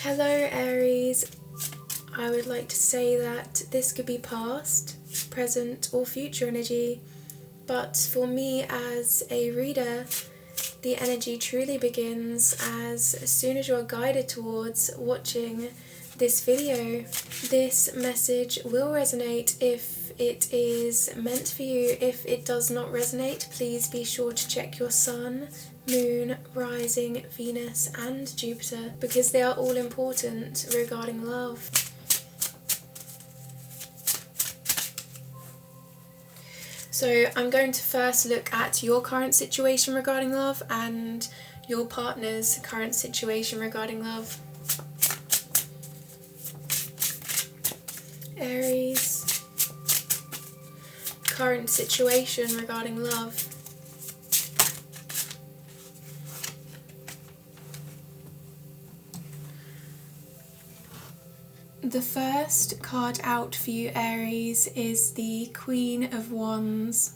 Hello Aries, I would like to say that this could be past, present or future energy, but for me as a reader, the energy truly begins as soon as you're guided towards watching this video. This message will resonate if it is meant for you. If it does not resonate, please be sure to check your sun, moon, rising, Venus and Jupiter, because they are all important regarding love. So I'm going to first look at your current situation regarding love and your partner's current situation regarding love. Aries, current situation regarding love. The first card out for you, Aries, is the Queen of Wands.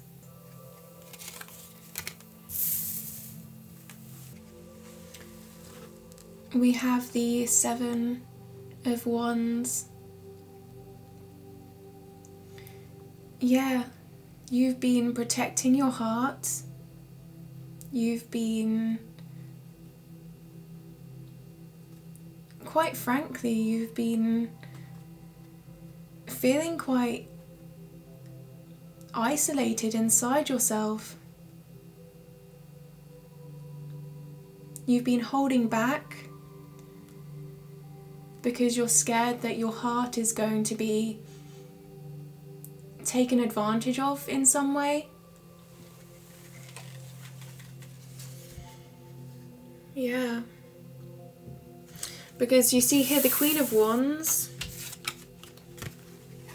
We have the Seven of Wands. Yeah, you've been protecting your heart. You've been, quite frankly, you've been feeling quite isolated inside yourself. You've been holding back because you're scared that your heart is going to be taken advantage of in some way. Yeah. Because you see here the Queen of Wands.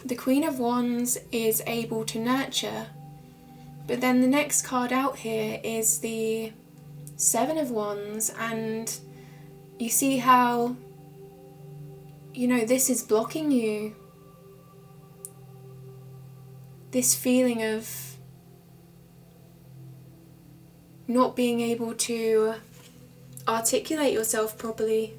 The Queen of Wands is able to nurture, but then the next card out here is the Seven of Wands, and you see how, you know, this is blocking you. This feeling of not being able to articulate yourself properly.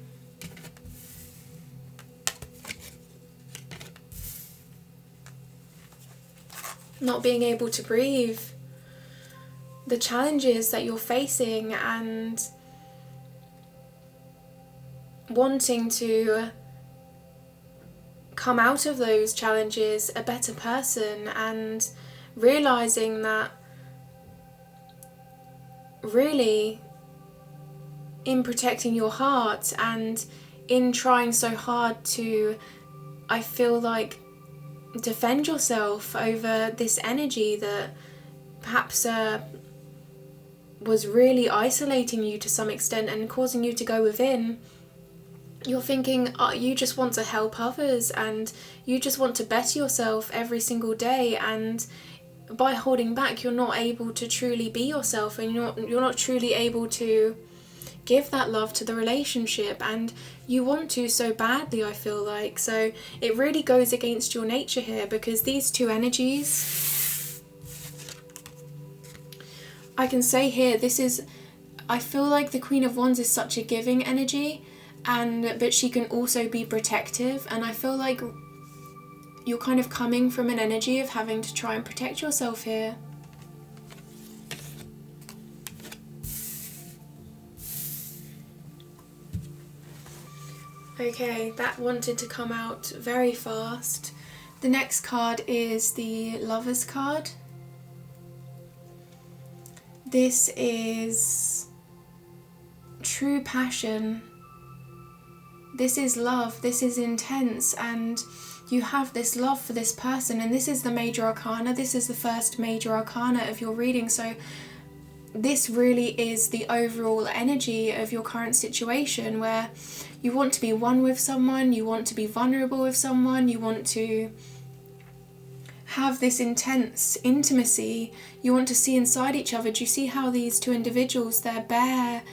Not being able to breathe, the challenges that you're facing, and wanting to come out of those challenges a better person, and realizing that really in protecting your heart and in trying so hard to, I feel like, defend yourself over this energy that perhaps was really isolating you to some extent and causing you to go within. You're thinking you just want to help others and you just want to better yourself every single day, and by holding back you're not able to truly be yourself, and you're not truly able to give that love to the relationship, and you want to so badly, I feel like. So it really goes against your nature here, because these two energies, I can say here, I feel like the Queen of Wands is such a giving energy, but she can also be protective, and I feel like you're kind of coming from an energy of having to try and protect yourself here. Okay, that wanted to come out very fast. The next card is the Lovers card. This is true passion. This is love. This is intense, and you have this love for this person, and this is the major arcana. This is the first major arcana of your reading, so this really is the overall energy of your current situation, where you want to be one with someone, you want to be vulnerable with someone, you want to have this intense intimacy, you want to see inside each other. Do you see how these two individuals, they're bare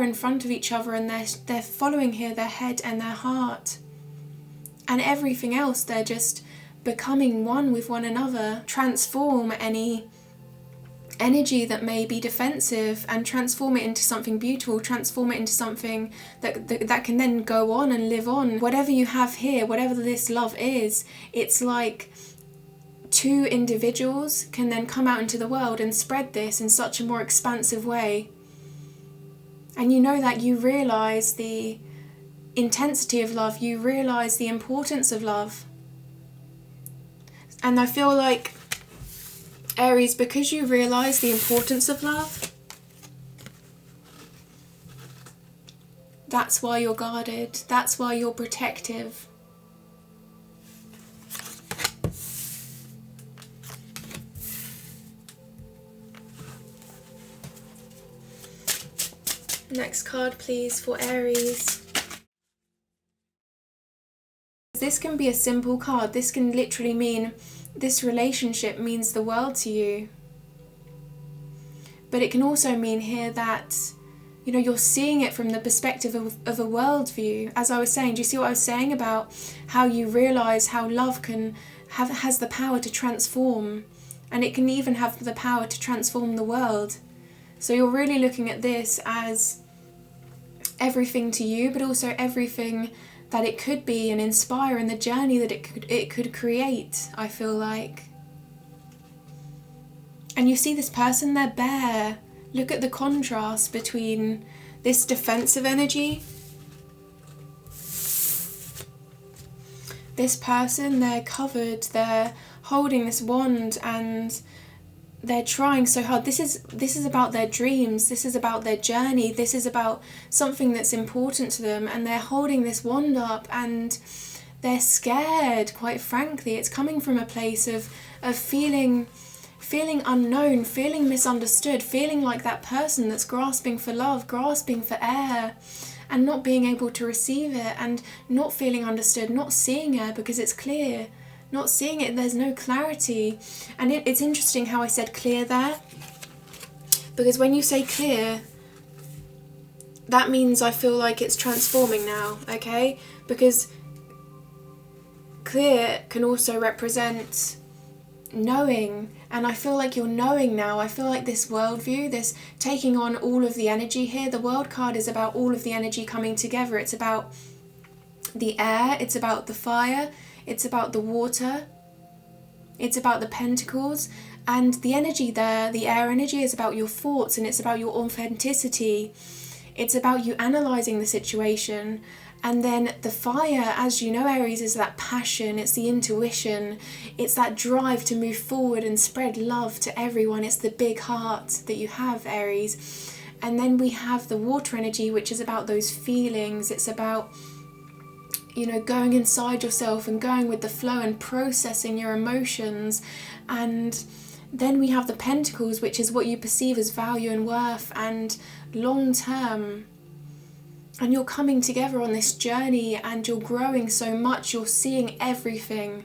in front of each other, and they're following here their head and their heart, and everything else, they're just becoming one with one another. Transform any energy that may be defensive and transform it into something beautiful, transform it into something that can then go on and live on. Whatever you have here, whatever this love is, it's like two individuals can then come out into the world and spread this in such a more expansive way. And you know that you realize the intensity of love, you realize the importance of love. And I feel like, Aries, because you realize the importance of love, that's why you're guarded, that's why you're protective. Next card, please, for Aries. This can be a simple card. This can literally mean this relationship means the world to you. But it can also mean here that, you know, you're seeing it from the perspective of a worldview. As I was saying, do you see what I was saying about how you realize how love has the power to transform, and it can even have the power to transform the world. So you're really looking at this as everything to you, but also everything that it could be and inspire, and the journey that it could create, I feel like. And you see this person, they're bare. Look at the contrast between this defensive energy. This person, they're covered, they're holding this wand, and they're trying so hard. This is about their dreams, this is about their journey, this is about something that's important to them, and they're holding this wand up and they're scared, quite frankly. It's coming from a place of feeling unknown, feeling misunderstood, feeling like that person that's grasping for love, grasping for air, and not being able to receive it, and not feeling understood, not seeing air because it's clear. Not seeing it, there's no clarity. And it's interesting how I said clear there, because when you say clear, that means I feel like it's transforming now, okay? Because clear can also represent knowing, and I feel like you're knowing now. I feel like this worldview, this taking on all of the energy here, the world card is about all of the energy coming together. It's about the air, it's about the fire, it's about the water, it's about the pentacles, and the energy there, the air energy, is about your thoughts, and it's about your authenticity. It's about you analysing the situation. And then the fire, as you know, Aries, is that passion, it's the intuition, it's that drive to move forward and spread love to everyone. It's the big heart that you have, Aries. And then we have the water energy, which is about those feelings. It's about, you know, going inside yourself and going with the flow and processing your emotions. And then we have the pentacles, which is what you perceive as value and worth and long term. And you're coming together on this journey, and you're growing so much. You're seeing everything.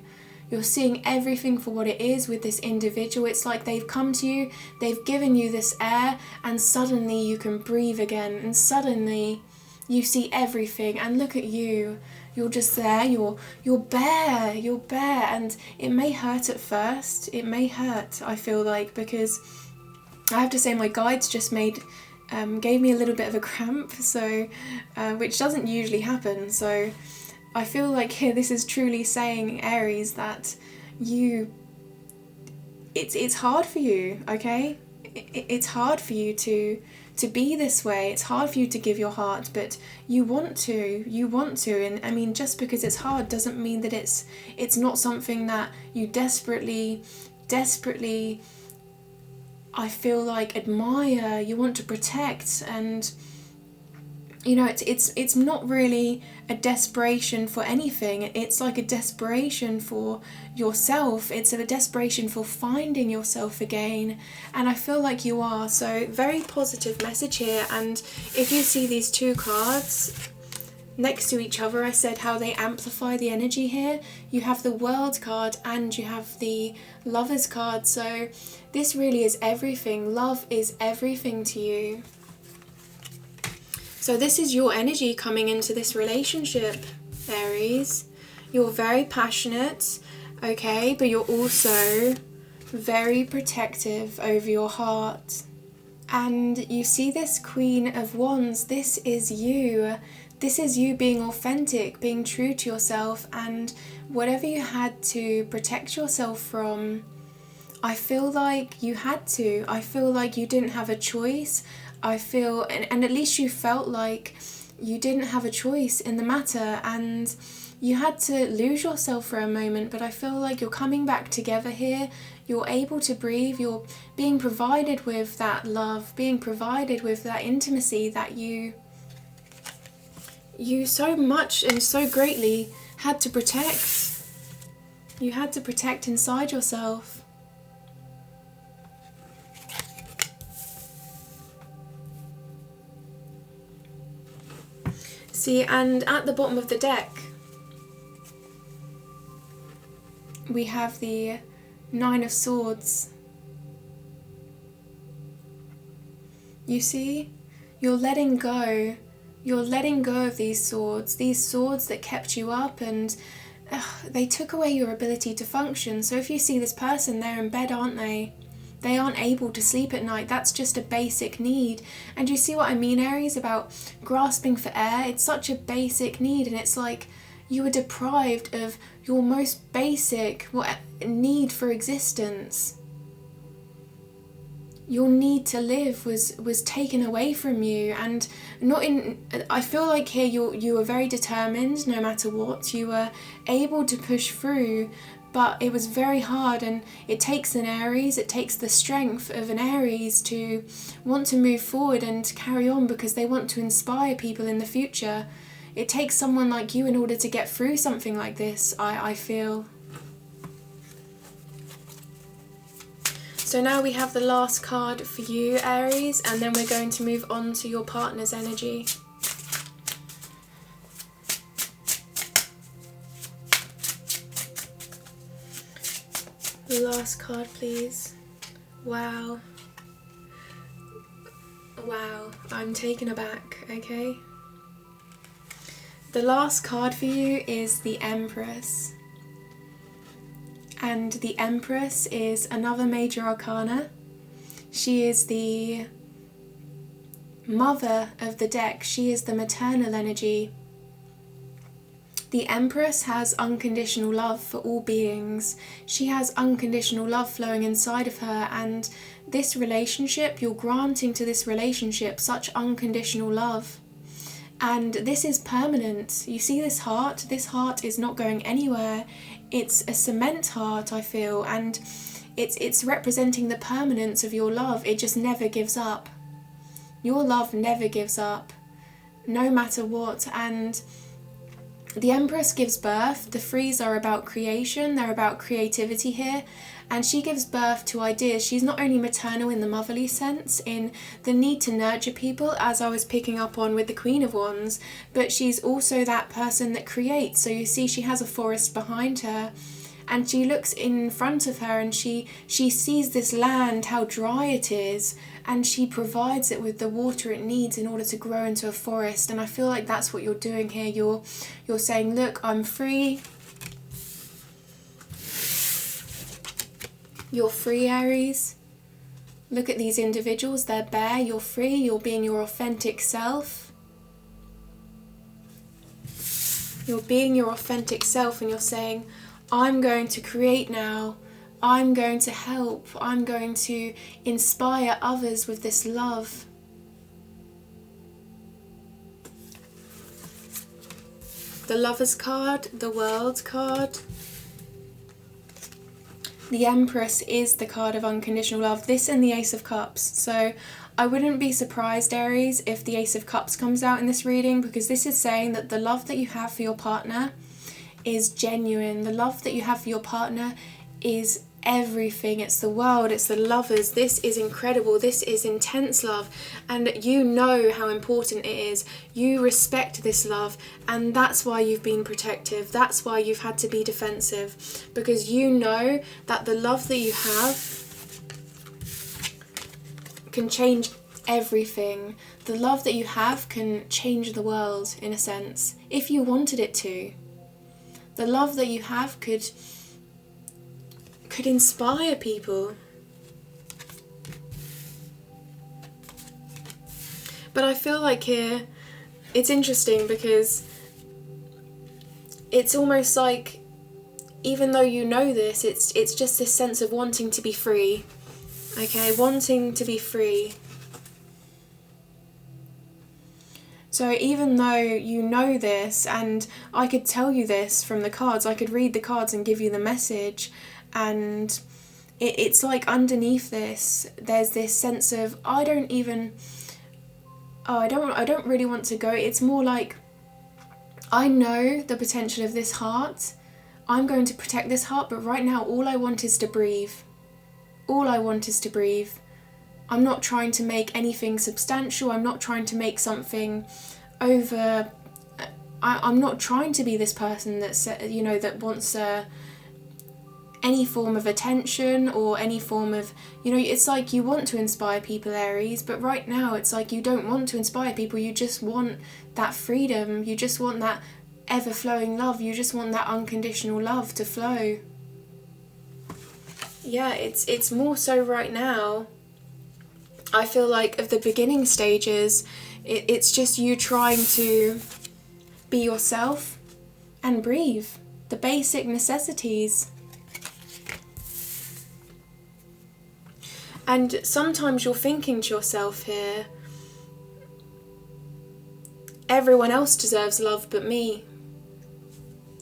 You're seeing everything for what it is with this individual. It's like they've come to you, they've given you this air, and suddenly you can breathe again. And suddenly you see everything. And look at you. You're just there, you're bare, and it may hurt at first, it may hurt, I feel like, because I have to say my guides just gave me a little bit of a cramp, so which doesn't usually happen. So I feel like here this is truly saying, Aries, that it's hard for you, okay? It's hard for you to be this way. It's hard for you to give your heart, but you want to, and I mean, just because it's hard doesn't mean that it's not something that you desperately, I feel like, admire, you want to protect. And you know, it's not really a desperation for anything. It's like a desperation for yourself. It's a desperation for finding yourself again. And I feel like you are. So very positive message here. And if you see these two cards next to each other, I said how they amplify the energy here. You have the World card and you have the Lovers card. So this really is everything. Love is everything to you. So this is your energy coming into this relationship, Aries. You're very passionate, okay, but you're also very protective over your heart. And you see this Queen of Wands, this is you. This is you being authentic, being true to yourself, and whatever you had to protect yourself from, I feel like you had to. I feel like you didn't have a choice. I feel, and at least you felt like you didn't have a choice in the matter, and you had to lose yourself for a moment, but I feel like you're coming back together here. You're able to breathe. You're being provided with that love, being provided with that intimacy that you so much and so greatly had to protect. You had to protect inside yourself. See, and at the bottom of the deck, we have the Nine of Swords. You see, you're letting go. You're letting go of these swords that kept you up, and they took away your ability to function. So if you see this person, they're in bed, aren't they? They aren't able to sleep at night. That's just a basic need. And you see what I mean, Aries, about grasping for air? It's such a basic need, and it's like you were deprived of your most basic need for existence. Your need to live was taken away from you, and I feel like here you were very determined no matter what. You were able to push through, but it was very hard, and it takes an Aries, it takes the strength of an Aries to want to move forward and carry on, because they want to inspire people in the future. It takes someone like you in order to get through something like this, I feel. So now we have the last card for you, Aries, and then we're going to move on to your partner's energy. The last card, please. Wow. Wow, I'm taken aback, okay? The last card for you is the Empress. And the Empress is another major arcana. She is the mother of the deck. She is the maternal energy. The Empress has unconditional love for all beings. She has unconditional love flowing inside of her, and this relationship, you're granting to this relationship such unconditional love. And this is permanent. You see this heart? This heart is not going anywhere. It's a cement heart, I feel, and it's representing the permanence of your love. It just never gives up. Your love never gives up, no matter what. And the Empress gives birth. The threes are about creation. They're about creativity here. And she gives birth to ideas. She's not only maternal in the motherly sense, in the need to nurture people, as I was picking up on with the Queen of Wands, but she's also that person that creates. So you see she has a forest behind her, and she looks in front of her, and she sees this land, how dry it is, and she provides it with the water it needs in order to grow into a forest. And I feel like that's what you're doing here. You're saying, look, I'm free. You're free, Aries. Look at these individuals, they're bare, you're free, you're being your authentic self. You're being your authentic self, and you're saying, I'm going to create now. I'm going to help. I'm going to inspire others with this love. The Lover's card, the World card. The Empress is the card of unconditional love. This and the Ace of Cups. So I wouldn't be surprised, Aries, if the Ace of Cups comes out in this reading, because this is saying that the love that you have for your partner is genuine. The love that you have for your partner is everything. It's the world, it's the lovers. This is incredible. This is intense love, and you know how important it is. You respect this love, and that's why you've been protective. That's why you've had to be defensive, because you know that the love that you have can change everything. The love that you have can change the world, in a sense, if you wanted it to. The love that you have could could inspire people. But I feel like here, it's interesting because it's almost like, even though you know this, it's just this sense of wanting to be free. Okay, wanting to be free. So even though you know this, and I could tell you this from the cards, I could read the cards and give you the message, and it's like underneath this, there's this sense of, I don't really want to go. It's more like, I know the potential of this heart. I'm going to protect this heart, but right now all I want is to breathe. All I want is to breathe. I'm not trying to make anything substantial. I'm not trying to make something over. I'm not trying to be this person that's, that wants any form of attention or any form of, it's like you want to inspire people, Aries, but right now it's like you don't want to inspire people. You just want that freedom. You just want that ever-flowing love. You just want that unconditional love to flow. Yeah, it's more so right now. I feel like of the beginning stages, it's just you trying to be yourself and breathe. The basic necessities. And sometimes you're thinking to yourself here, everyone else deserves love but me.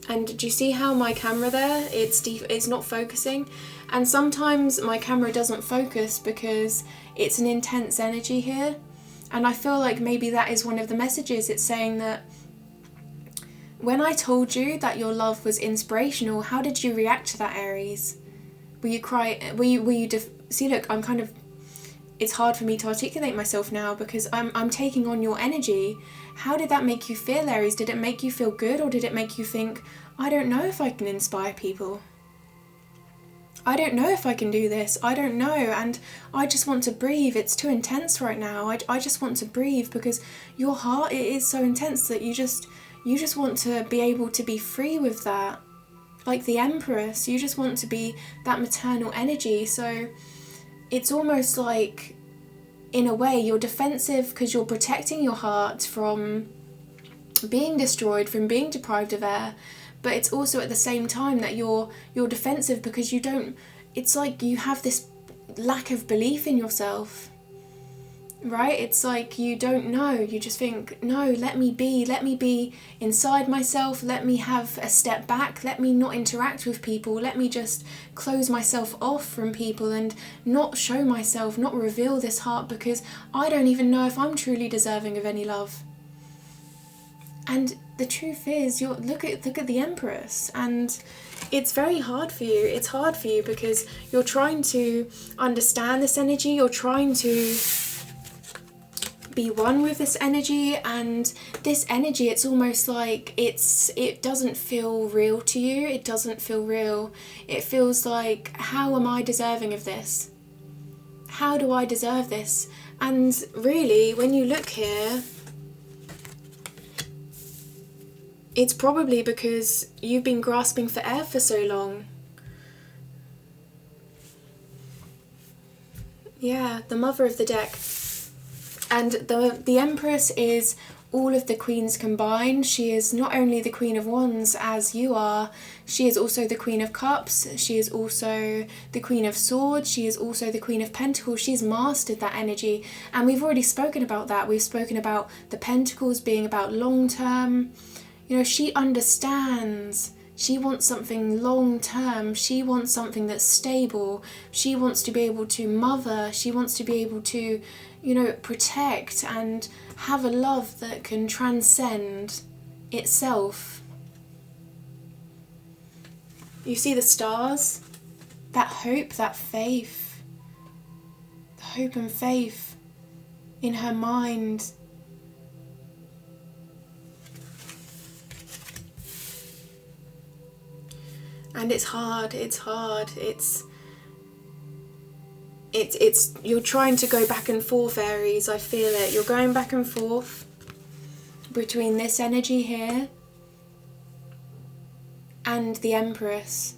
And do you see how my camera there, it's not focusing? And sometimes my camera doesn't focus because it's an intense energy here. And I feel like maybe that is one of the messages. It's saying that when I told you that your love was inspirational, how did you react to that, Aries? Were you cry? See, look, I'm kind of, it's hard for me to articulate myself now because I'm taking on your energy. How did that make you feel, Aries? Did it make you feel good, or did it make you think, I don't know if I can inspire people? I don't know if I can do this. I don't know, and I just want to breathe. It's too intense right now. I just want to breathe because your heart, it is so intense that you just want to be able to be free with that. Like the Empress, you just want to be that maternal energy. So it's almost like, in a way, you're defensive because you're protecting your heart from being destroyed, from being deprived of air. But it's also at the same time that you're defensive because you don't, it's like you have this lack of belief in yourself, right? It's like you don't know, you just think, no, let me be inside myself, let me have a step back, let me not interact with people, let me just close myself off from people and not show myself, not reveal this heart because I don't even know if I'm truly deserving of any love. And the truth is, look at the Empress, and it's very hard for you. It's hard for you because you're trying to understand this energy, you're trying to be one with this energy, and this energy, it's almost like it doesn't feel real to you. It doesn't feel real. It feels like, how am I deserving of this? How do I deserve this? And really, when you look here, it's probably because you've been grasping for air for so long. Yeah, the mother of the deck. And the Empress is all of the queens combined. She is not only the Queen of Wands as you are, she is also the Queen of Cups, she is also the Queen of Swords, she is also the Queen of Pentacles. She's mastered that energy, and we've already spoken about that. We've spoken about the Pentacles being about long term. She understands. She wants something long term. She wants something that's stable. She wants to be able to mother. She wants to be able to, protect and have a love that can transcend itself. You see the stars? That hope, that faith. The hope and faith in her mind. And it's hard, it's you're trying to go back and forth, Aries, I feel it. You're going back and forth between this energy here and the Empress.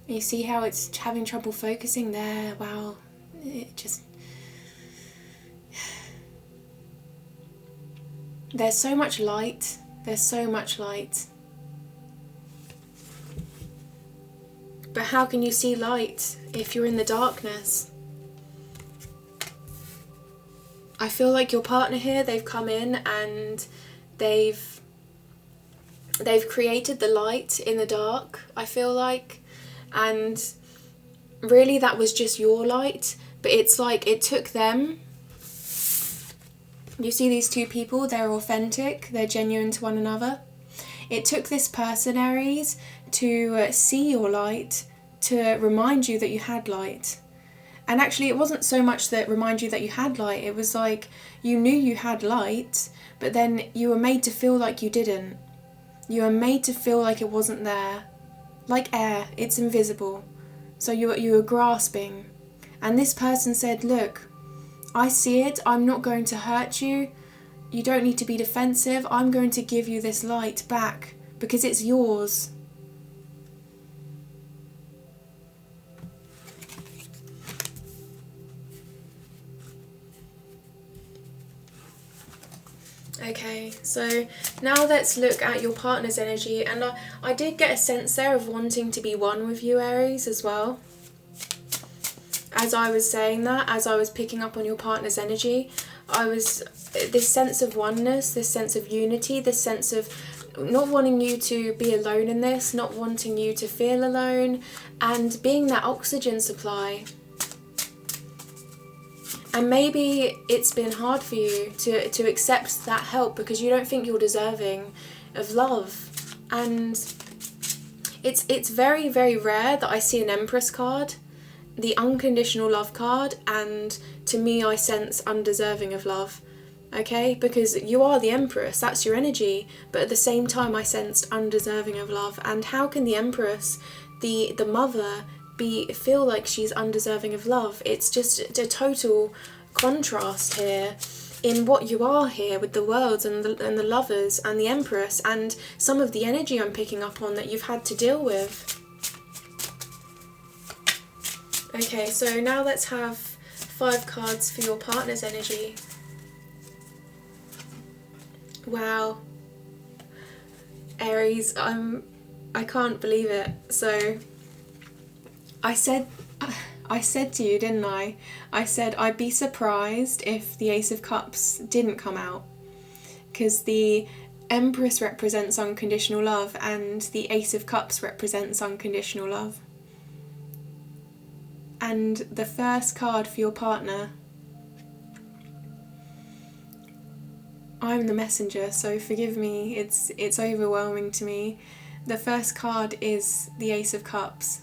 You see how it's having trouble focusing there? Wow. There's so much light. There's so much light. But how can you see light if you're in the darkness? I feel like your partner here, they've come in and they've created the light in the dark, I feel like. And really that was just your light, but it's like it took them. You see these two people, they're authentic, they're genuine to one another. It took this person, Aries, to see your light, to remind you that you had light. And actually it wasn't so much that remind you that you had light, it was like you knew you had light, but then you were made to feel like you didn't. You were made to feel like it wasn't there. Like air, it's invisible. So you were grasping. And this person said, look, I see it, I'm not going to hurt you. You don't need to be defensive. I'm going to give you this light back because it's yours. Okay, so now let's look at your partner's energy, and I did get a sense there of wanting to be one with you, Aries, as well. As I was saying that, as I was picking up on your partner's energy, this sense of oneness, this sense of unity, this sense of not wanting you to be alone in this, not wanting you to feel alone, and being that oxygen supply. And maybe it's been hard for you to accept that help because you don't think you're deserving of love. And it's very, very rare that I see an Empress card, the unconditional love card, and to me I sense undeserving of love. Okay? Because you are the Empress, that's your energy, but at the same time I sensed undeserving of love. And how can the Empress, the mother, feel like she's undeserving of love? It's just a total contrast here in what you are here with the worlds and the lovers and the Empress, and some of the energy I'm picking up on that you've had to deal with. Okay, so now let's have 5 cards for your partner's energy. Wow. Aries, I can't believe it. So I said to you, didn't I? I said I'd be surprised if the Ace of Cups didn't come out, because the Empress represents unconditional love and the Ace of Cups represents unconditional love. And the first card for your partner, I'm the messenger, so forgive me, it's overwhelming to me. The first card is the Ace of Cups.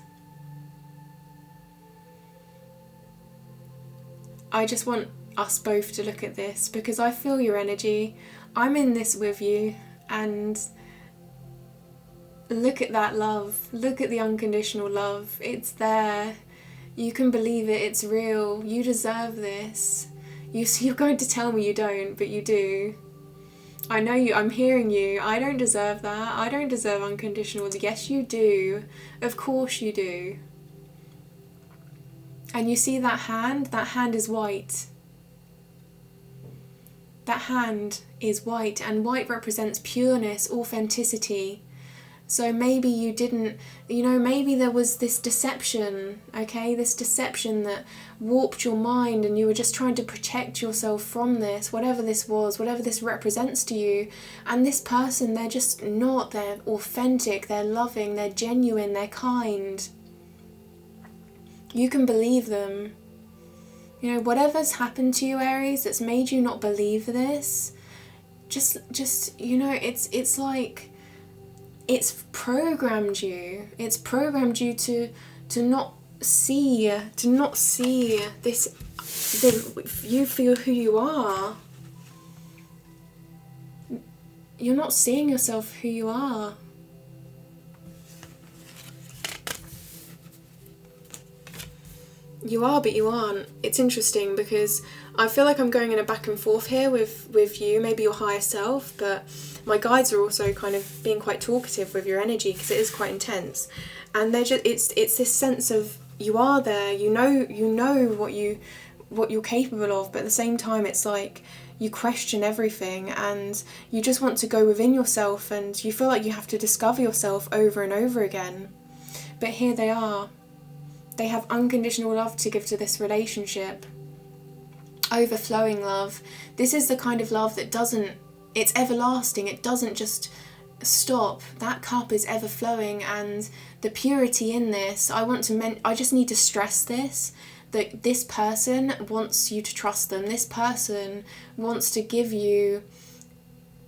I just want us both to look at this because I feel your energy. I'm in this with you, and look at that love. Look at the unconditional love. It's there. You can believe it. It's real. You deserve this. You're going to tell me you don't, but you do. I know you. I'm hearing you. I don't deserve that. I don't deserve unconditional love. Yes, you do. Of course you do. And you see that hand? That hand is white. That hand is white, and white represents pureness, authenticity. So maybe you didn't, maybe there was this deception, okay? This deception that warped your mind, and you were just trying to protect yourself from this, whatever this was, whatever this represents to you. And this person, they're just not. They're authentic, they're loving, they're genuine, they're kind. You can believe them. Whatever's happened to you, Aries, that's made you not believe this, just it's like it's programmed you. It's programmed you to not see this, you feel who you are. You're not seeing yourself who you are. You are, but you aren't. It's interesting because I feel like I'm going in a back and forth here with you, maybe your higher self, but my guides are also kind of being quite talkative with your energy because it is quite intense. and they're just, it's this sense of you are there, you know what you're capable of, but at the same time it's like you question everything and you just want to go within yourself and you feel like you have to discover yourself over and over again. But here they are. They have unconditional love to give to this relationship. Overflowing love. This is the kind of love that it's everlasting. It doesn't just stop. That cup is ever flowing, and the purity in this, I just need to stress this, that this person wants you to trust them. This person wants to give you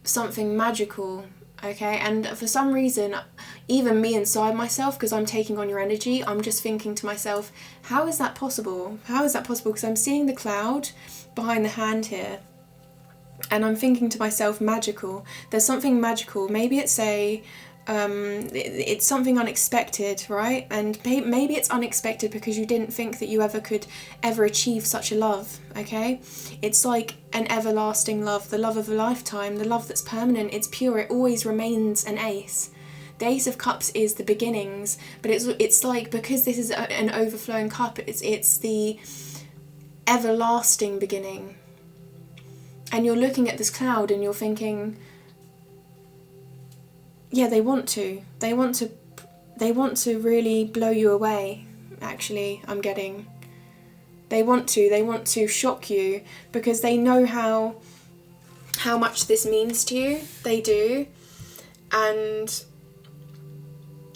something magical, okay? And for some reason, even me inside myself, because I'm taking on your energy, I'm just thinking to myself, how is that possible? How is that possible? Because I'm seeing the cloud behind the hand here, and I'm thinking to myself, magical. There's something magical. Maybe it's it's something unexpected, right? And maybe it's unexpected because you didn't think that you could ever achieve such a love, okay? It's like an everlasting love, the love of a lifetime, the love that's permanent, it's pure, it always remains an ace. The Ace of Cups is the beginnings, but it's like, because this is an overflowing cup, it's the everlasting beginning. And you're looking at this cloud and you're thinking, yeah, they want to really blow you away, actually, I'm getting. They want to shock you because they know how much this means to you. They do. And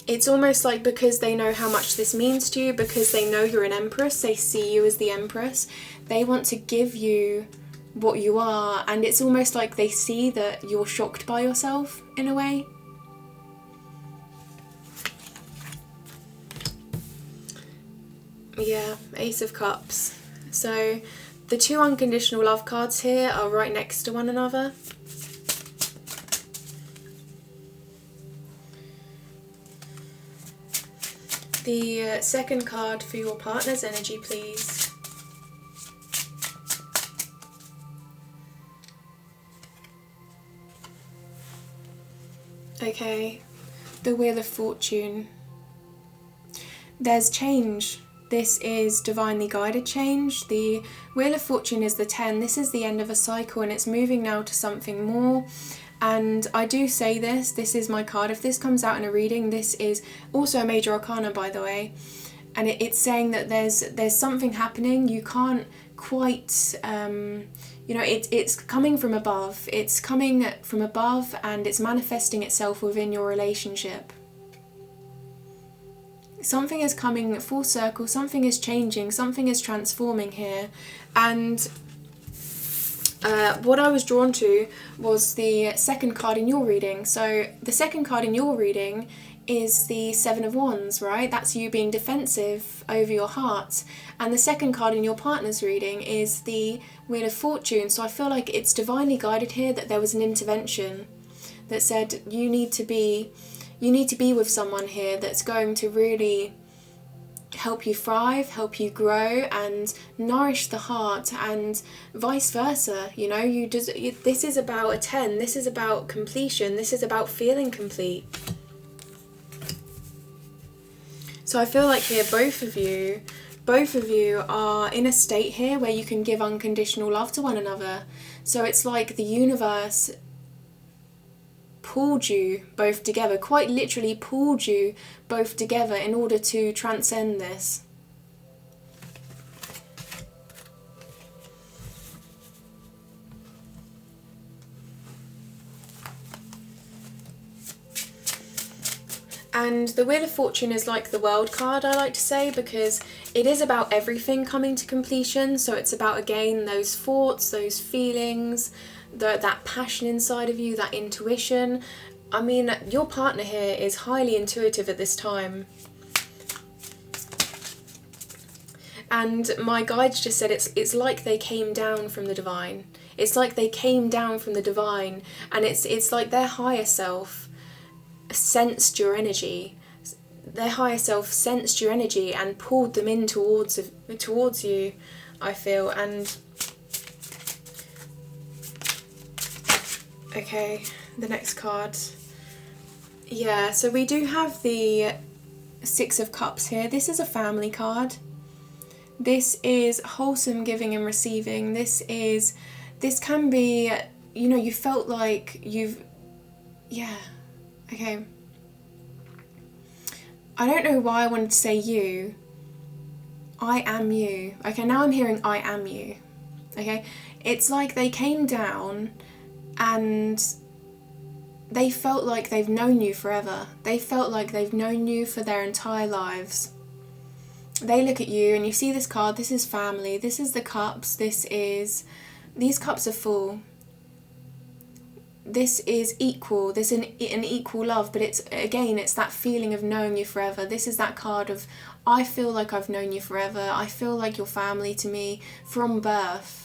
it's almost like, because they know how much this means to you, because they know you're an Empress, they see you as the Empress, they want to give you what you are, and it's almost like they see that you're shocked by yourself in a way. Yeah, Ace of Cups. So the two unconditional love cards here are right next to one another. The second card for your partner's energy, please. Okay, the Wheel of Fortune. There's change. This is divinely guided change. The Wheel of Fortune is the 10. This is the end of a cycle and it's moving now to something more. And I do say this is my card. If this comes out in a reading, this is also a major arcana, by the way. And it's saying that there's something happening. You can't quite, it's coming from above. It's coming from above and it's manifesting itself within your relationship. Something is coming full circle, something is changing, something is transforming here. And what I was drawn to was the second card in your reading. So the second card in your reading is the Seven of Wands, right? That's you being defensive over your heart. And the second card in your partner's reading is the Wheel of Fortune. So I feel like it's divinely guided here, that there was an intervention that said you need to be with someone here that's going to really help you thrive, help you grow and nourish the heart, and vice versa. This is about a 10. This is about completion. This is about feeling complete. So I feel like here both of you are in a state here where you can give unconditional love to one another. So it's like the universe pulled you both together, quite literally pulled you both together in order to transcend this. And the Wheel of Fortune is like the World card, I like to say, because it is about everything coming to completion. So it's about, again, those thoughts, those feelings, that passion inside of you, that intuition. I mean, your partner here is highly intuitive at this time. And my guides just said it's like they came down from the divine. It's like they came down from the divine, and it's like their higher self sensed your energy. Their higher self sensed your energy and pulled them in towards you, I feel. And okay, the next card. Yeah, so we do have the Six of Cups here. This is a family card. This is wholesome giving and receiving. This can be, you know, you felt like okay. I don't know why I wanted to say you. I am you. Okay, now I'm hearing I am you. Okay, it's like they came down and they felt like they've known you forever. They felt like they've known you for their entire lives. They look at you and you see this card. This is family. This is the cups. These cups are full. This is equal. There's an equal love, but it's that feeling of knowing you forever. This is that card of, I feel like I've known you forever. I feel like you're family to me from birth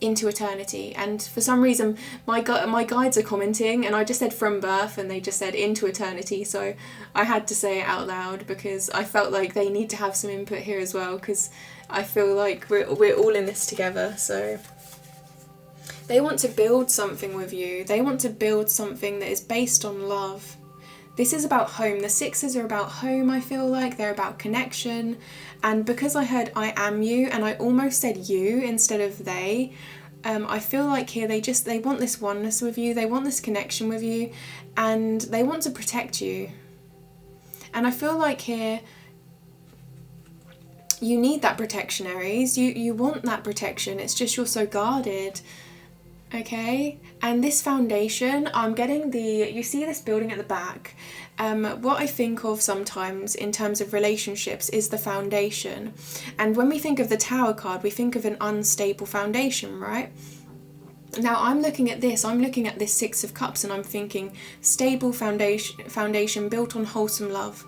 into eternity. And for some reason my guides are commenting and I just said from birth and they just said into eternity, so I had to say it out loud because I felt like they need to have some input here as well, because I feel like we're all in this together. So they want to build something with you. They want to build something that is based on love. This is about home. The sixes are about home, I feel like. They're about connection. And because I heard I am you and I almost said you instead of they, I feel like here they want this oneness with you. They want this connection with you and they want to protect you. And I feel like here you need that protection, Aries. You want that protection. It's just you're so guarded. Okay, and this foundation, I'm getting you see this building at the back. What I think of sometimes in terms of relationships is the foundation. And when we think of the Tower card, we think of an unstable foundation, right? Now I'm looking at this Six of Cups and I'm thinking stable foundation built on wholesome love.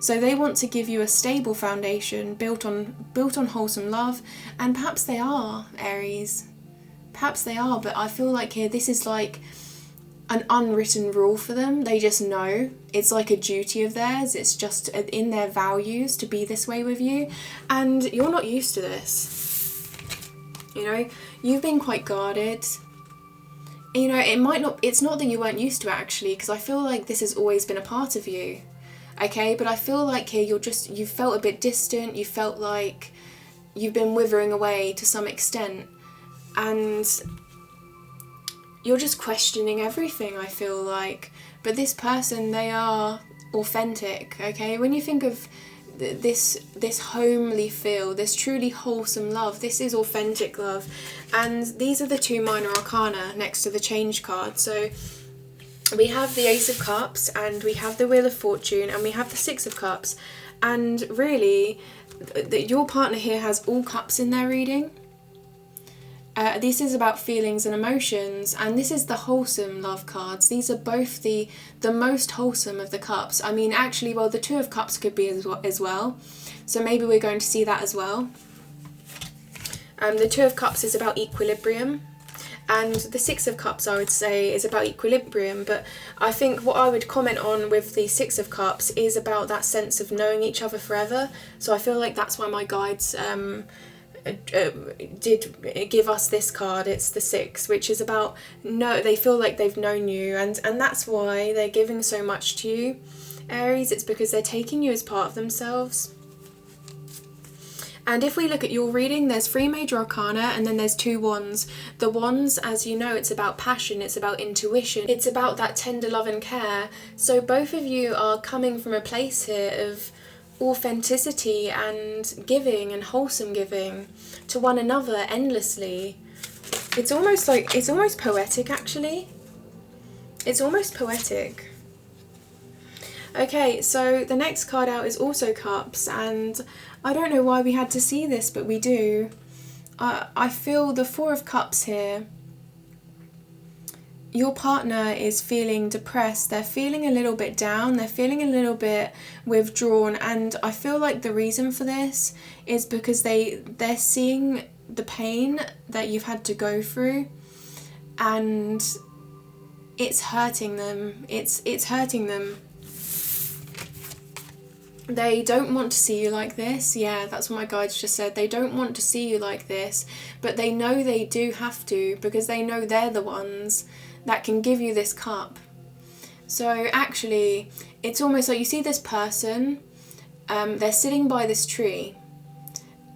So they want to give you a stable foundation built on wholesome love, and perhaps they are, Aries. Perhaps they are, but I feel like here this is like an unwritten rule for them. They just know. It's like a duty of theirs. It's just in their values to be this way with you. And you're not used to this. You know, you've been quite guarded. You know, it's not that you weren't used to it actually, because I feel like this has always been a part of you. Okay, but I feel like here you felt a bit distant. You felt like you've been withering away to some extent. And you're just questioning everything, I feel like. But this person, they are authentic, okay? When you think of this homely feel, this truly wholesome love, this is authentic love. And these are the two minor arcana next to the change card. So we have the Ace of Cups and we have the Wheel of Fortune and we have the Six of Cups. And really, your partner here has all cups in their reading. This is about feelings and emotions, and this is the wholesome love cards. These are both the most wholesome of the cups. I mean, actually, well, the Two of Cups could be as well. So maybe we're going to see that as well. The Two of Cups is about equilibrium, and the Six of Cups, I would say, is about equilibrium. But I think what I would comment on with the Six of Cups is about that sense of knowing each other forever. So I feel like that's why my guides did give us this card. It's the Six, which is about they feel like they've known you, and that's why they're giving so much to you, Aries. It's because they're taking you as part of themselves. And if we look at your reading, there's 3 major arcana and then there's 2 wands. The wands, as you know, it's about passion, it's about intuition, it's about that tender love and care. So both of you are coming from a place here of authenticity and giving and wholesome giving to one another endlessly. It's almost poetic actually. It's almost poetic. Okay, so the next card out is also Cups, and I don't know why we had to see this, but we do. I feel the Four of Cups here. Your partner is feeling depressed, they're feeling a little bit down, they're feeling a little bit withdrawn, and I feel like the reason for this is because they're seeing the pain that you've had to go through, and it's hurting them. It's hurting them. They don't want to see you like this. Yeah, that's what my guides just said. They don't want to see you like this, but they know they do have to, because they know they're the ones that can give you this cup. So actually, it's almost like you see this person, they're sitting by this tree,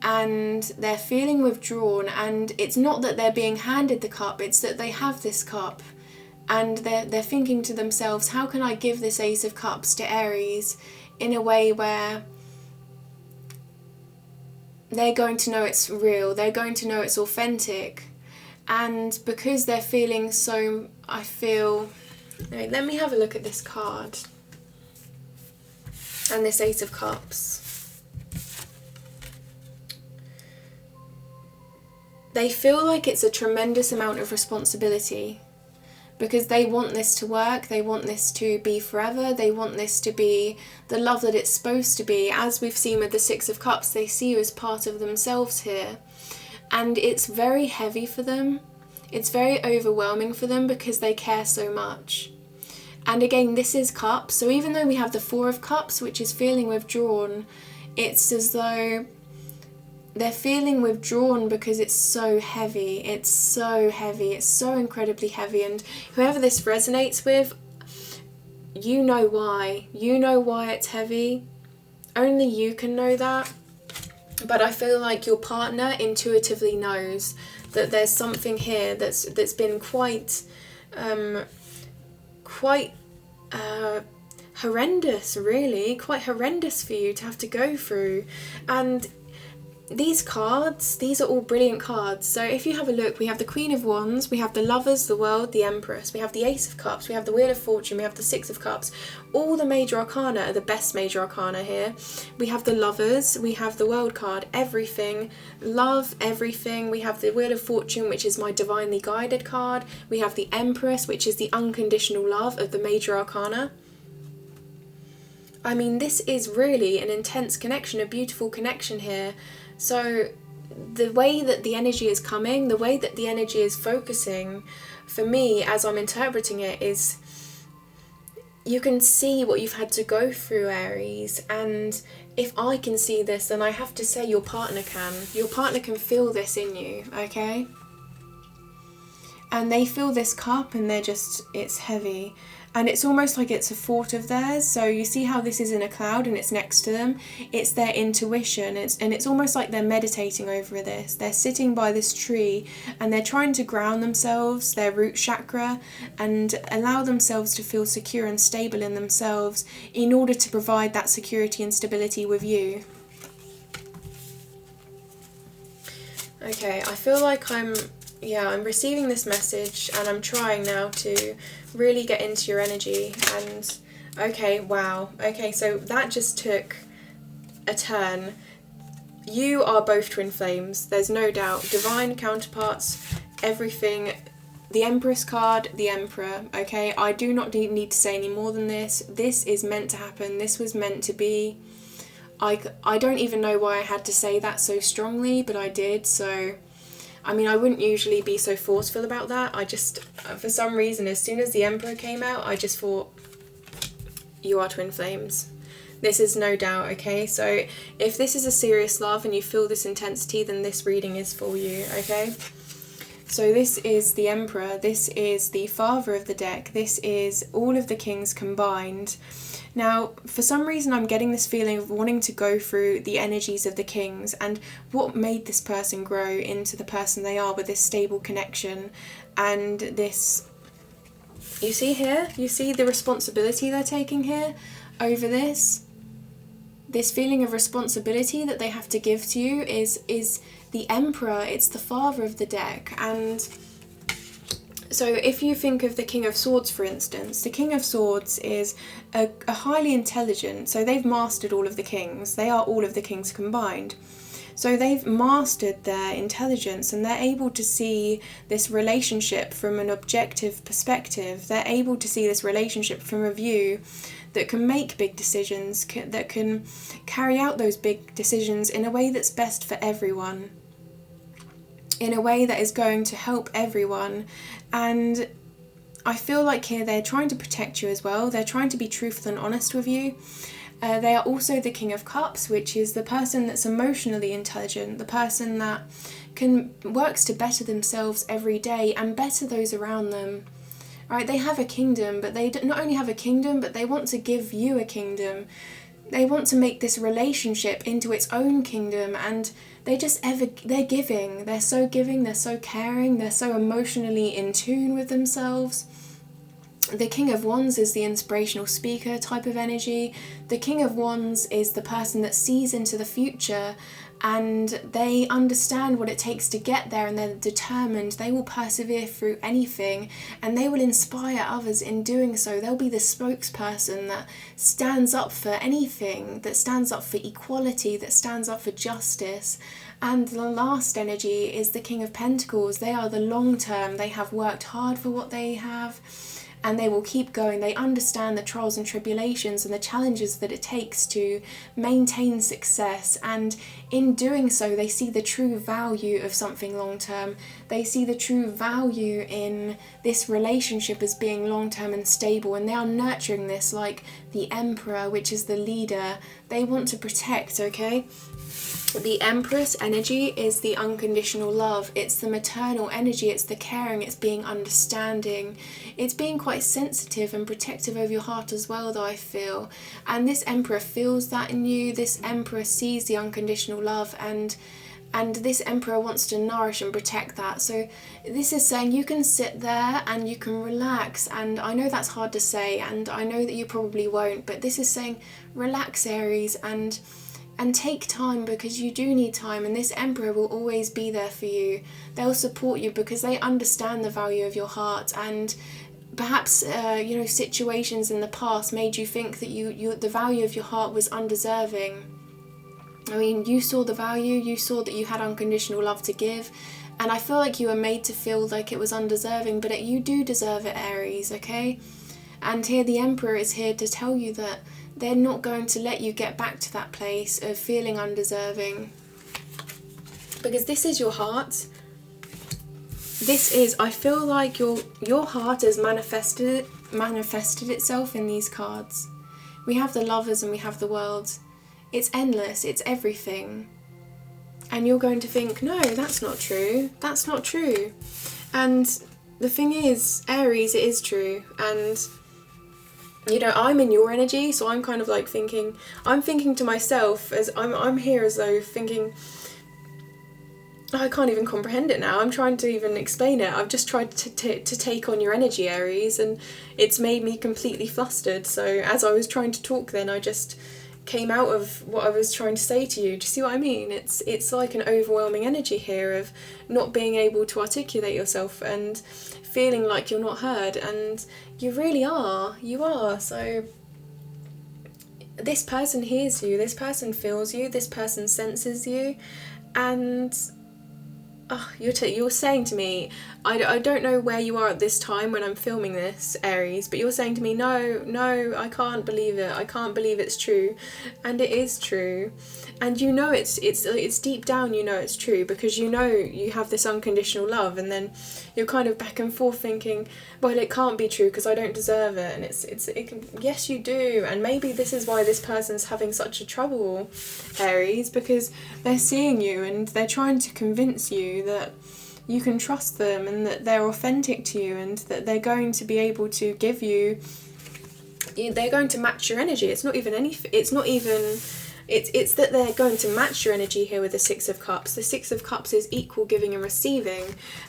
and they're feeling withdrawn, and it's not that they're being handed the cup, it's that they have this cup, and they're thinking to themselves, how can I give this Ace of Cups to Aries in a way where they're going to know it's real, they're going to know it's authentic. And because they're feeling so, I feel, let me have a look at this card and this Ace of Cups. They feel like it's a tremendous amount of responsibility, because they want this to work, they want this to be forever, they want this to be the love that it's supposed to be. As we've seen with the Six of Cups, they see you as part of themselves here. And it's very heavy for them. It's very overwhelming for them because they care so much. And again, this is Cups. So even though we have the Four of Cups, which is feeling withdrawn, it's as though they're feeling withdrawn because it's so heavy. It's so heavy. It's so incredibly heavy. And whoever this resonates with, you know why. You know why it's heavy. Only you can know that. But I feel like your partner intuitively knows that there's something here that's been quite horrendous, really, quite horrendous for you to have to go through. And these cards, these are all brilliant cards. So if you have a look, we have the Queen of Wands, we have the Lovers, the World, the Empress, we have the Ace of Cups, we have the Wheel of Fortune, we have the Six of Cups. All the major arcana are the best major arcana here. We have the Lovers, we have the World card, everything, love, everything. We have the Wheel of Fortune, which is my divinely guided card. We have the Empress, which is the unconditional love of the major arcana. I mean, this is really an intense connection, a beautiful connection here. So the way that the energy is coming, the way that the energy is focusing, for me, as I'm interpreting it, is you can see what you've had to go through, Aries. And if I can see this, then I have to say your partner can. Your partner can feel this in you, okay? And they feel this cup and they're just, it's heavy. And it's almost like it's a thought of theirs. So you see how this is in a cloud and it's next to them. It's their intuition. It's almost like they're meditating over this. They're sitting by this tree and they're trying to ground themselves, their root chakra, and allow themselves to feel secure and stable in themselves in order to provide that security and stability with you. Okay, I feel like I'm receiving this message and I'm trying now to really get into your energy. And okay, wow, okay, so that just took a turn. You are both twin flames, there's no doubt. Divine counterparts, everything. The Empress card, the Emperor, okay? I do not need to say any more than this. This is meant to happen. This was meant to be. I don't even know why I had to say that so strongly, but I did. So I mean, I wouldn't usually be so forceful about that. I just, for some reason, as soon as the Emperor came out, I just thought, you are twin flames. This is no doubt, okay? So if this is a serious love and you feel this intensity, then this reading is for you, okay? So this is the Emperor. This is the father of the deck. This is all of the kings combined. Now, for some reason, I'm getting this feeling of wanting to go through the energies of the kings and what made this person grow into the person they are with this stable connection and this, you see here, you see the responsibility they're taking here over this feeling of responsibility that they have to give to you is the Emperor. It's the father of the deck. And so if you think of the King of Swords, for instance, the King of Swords is a highly intelligent, so they've mastered all of the kings. They are all of the kings combined. So they've mastered their intelligence and they're able to see this relationship from an objective perspective. They're able to see this relationship from a view that can make big decisions, that can carry out those big decisions in a way that's best for everyone, in a way that is going to help everyone. And I feel like here they're trying to protect you as well. They're trying to be truthful and honest with you. They are also the King of Cups, which is the person that's emotionally intelligent, the person that works to better themselves every day and better those around them. right? They have a kingdom, but they not only have a kingdom, but they want to give you a kingdom. They want to make this relationship into its own kingdom, and they're giving. They're so giving, they're so caring, they're so emotionally in tune with themselves. The King of Wands is the inspirational speaker type of energy. The King of Wands is the person that sees into the future, and they understand what it takes to get there, and they're determined. They will persevere through anything, and they will inspire others in doing so. They'll be the spokesperson that stands up for anything, that stands up for equality, that stands up for justice. And the last energy is the King of Pentacles. They are the long term. They have worked hard for what they have, and they will keep going. They understand the trials and tribulations and the challenges that it takes to maintain success, and in doing so they see the true value of something long term. They see the true value in this relationship as being long term and stable, and they are nurturing this like the Emperor, which is the leader. They want to protect, okay? The Empress energy is the unconditional love. It's the maternal energy, it's the caring, it's being understanding. It's being quite sensitive and protective of your heart as well, though, I feel. And this Emperor feels that in you. This Emperor sees the unconditional love, and this Emperor wants to nourish and protect that. So this is saying you can sit there and you can relax, and I know that's hard to say, and I know that you probably won't, but this is saying relax, Aries, and take time, because you do need time, and this Emperor will always be there for you. They'll support you because they understand the value of your heart, and perhaps situations in the past made you think that the value of your heart was undeserving. I mean, you saw the value, you saw that you had unconditional love to give, and I feel like you were made to feel like it was undeserving, but you do deserve it, Aries, okay? And here the Emperor is here to tell you that they're not going to let you get back to that place of feeling undeserving, because this is your heart. I feel like your heart has manifested itself in these cards. We have the Lovers and we have the World. It's endless, it's everything. And you're going to think, no, that's not true. That's not true. And the thing is, Aries, it is true. And I'm in your energy, so I'm kind of like thinking to myself, as I'm here as though thinking, I can't even comprehend it now. I'm trying to even explain it. I've just tried to take on your energy, Aries, and it's made me completely flustered. So as I was trying to talk then, I just came out of what I was trying to say to you. Do you see what I mean? It's like an overwhelming energy here of not being able to articulate yourself and feeling like you're not heard, and you really are. You are. So this person hears you, this person feels you, this person senses you, and you're saying to me, I don't know where you are at this time when I'm filming this, Aries, but you're saying to me, no, I can't believe it. I can't believe it's true. And it is true. And it's deep down, it's true, because you have this unconditional love, and then you're kind of back and forth thinking, well, it can't be true because I don't deserve it. And yes, you do. And maybe this is why this person's having such a trouble, Aries, because they're seeing you and they're trying to convince you that you can trust them and that they're authentic to you and that they're going to be able to give you, they're going to match your energy. It's that they're going to match your energy here with the Six of Cups. The Six of Cups is equal giving and receiving.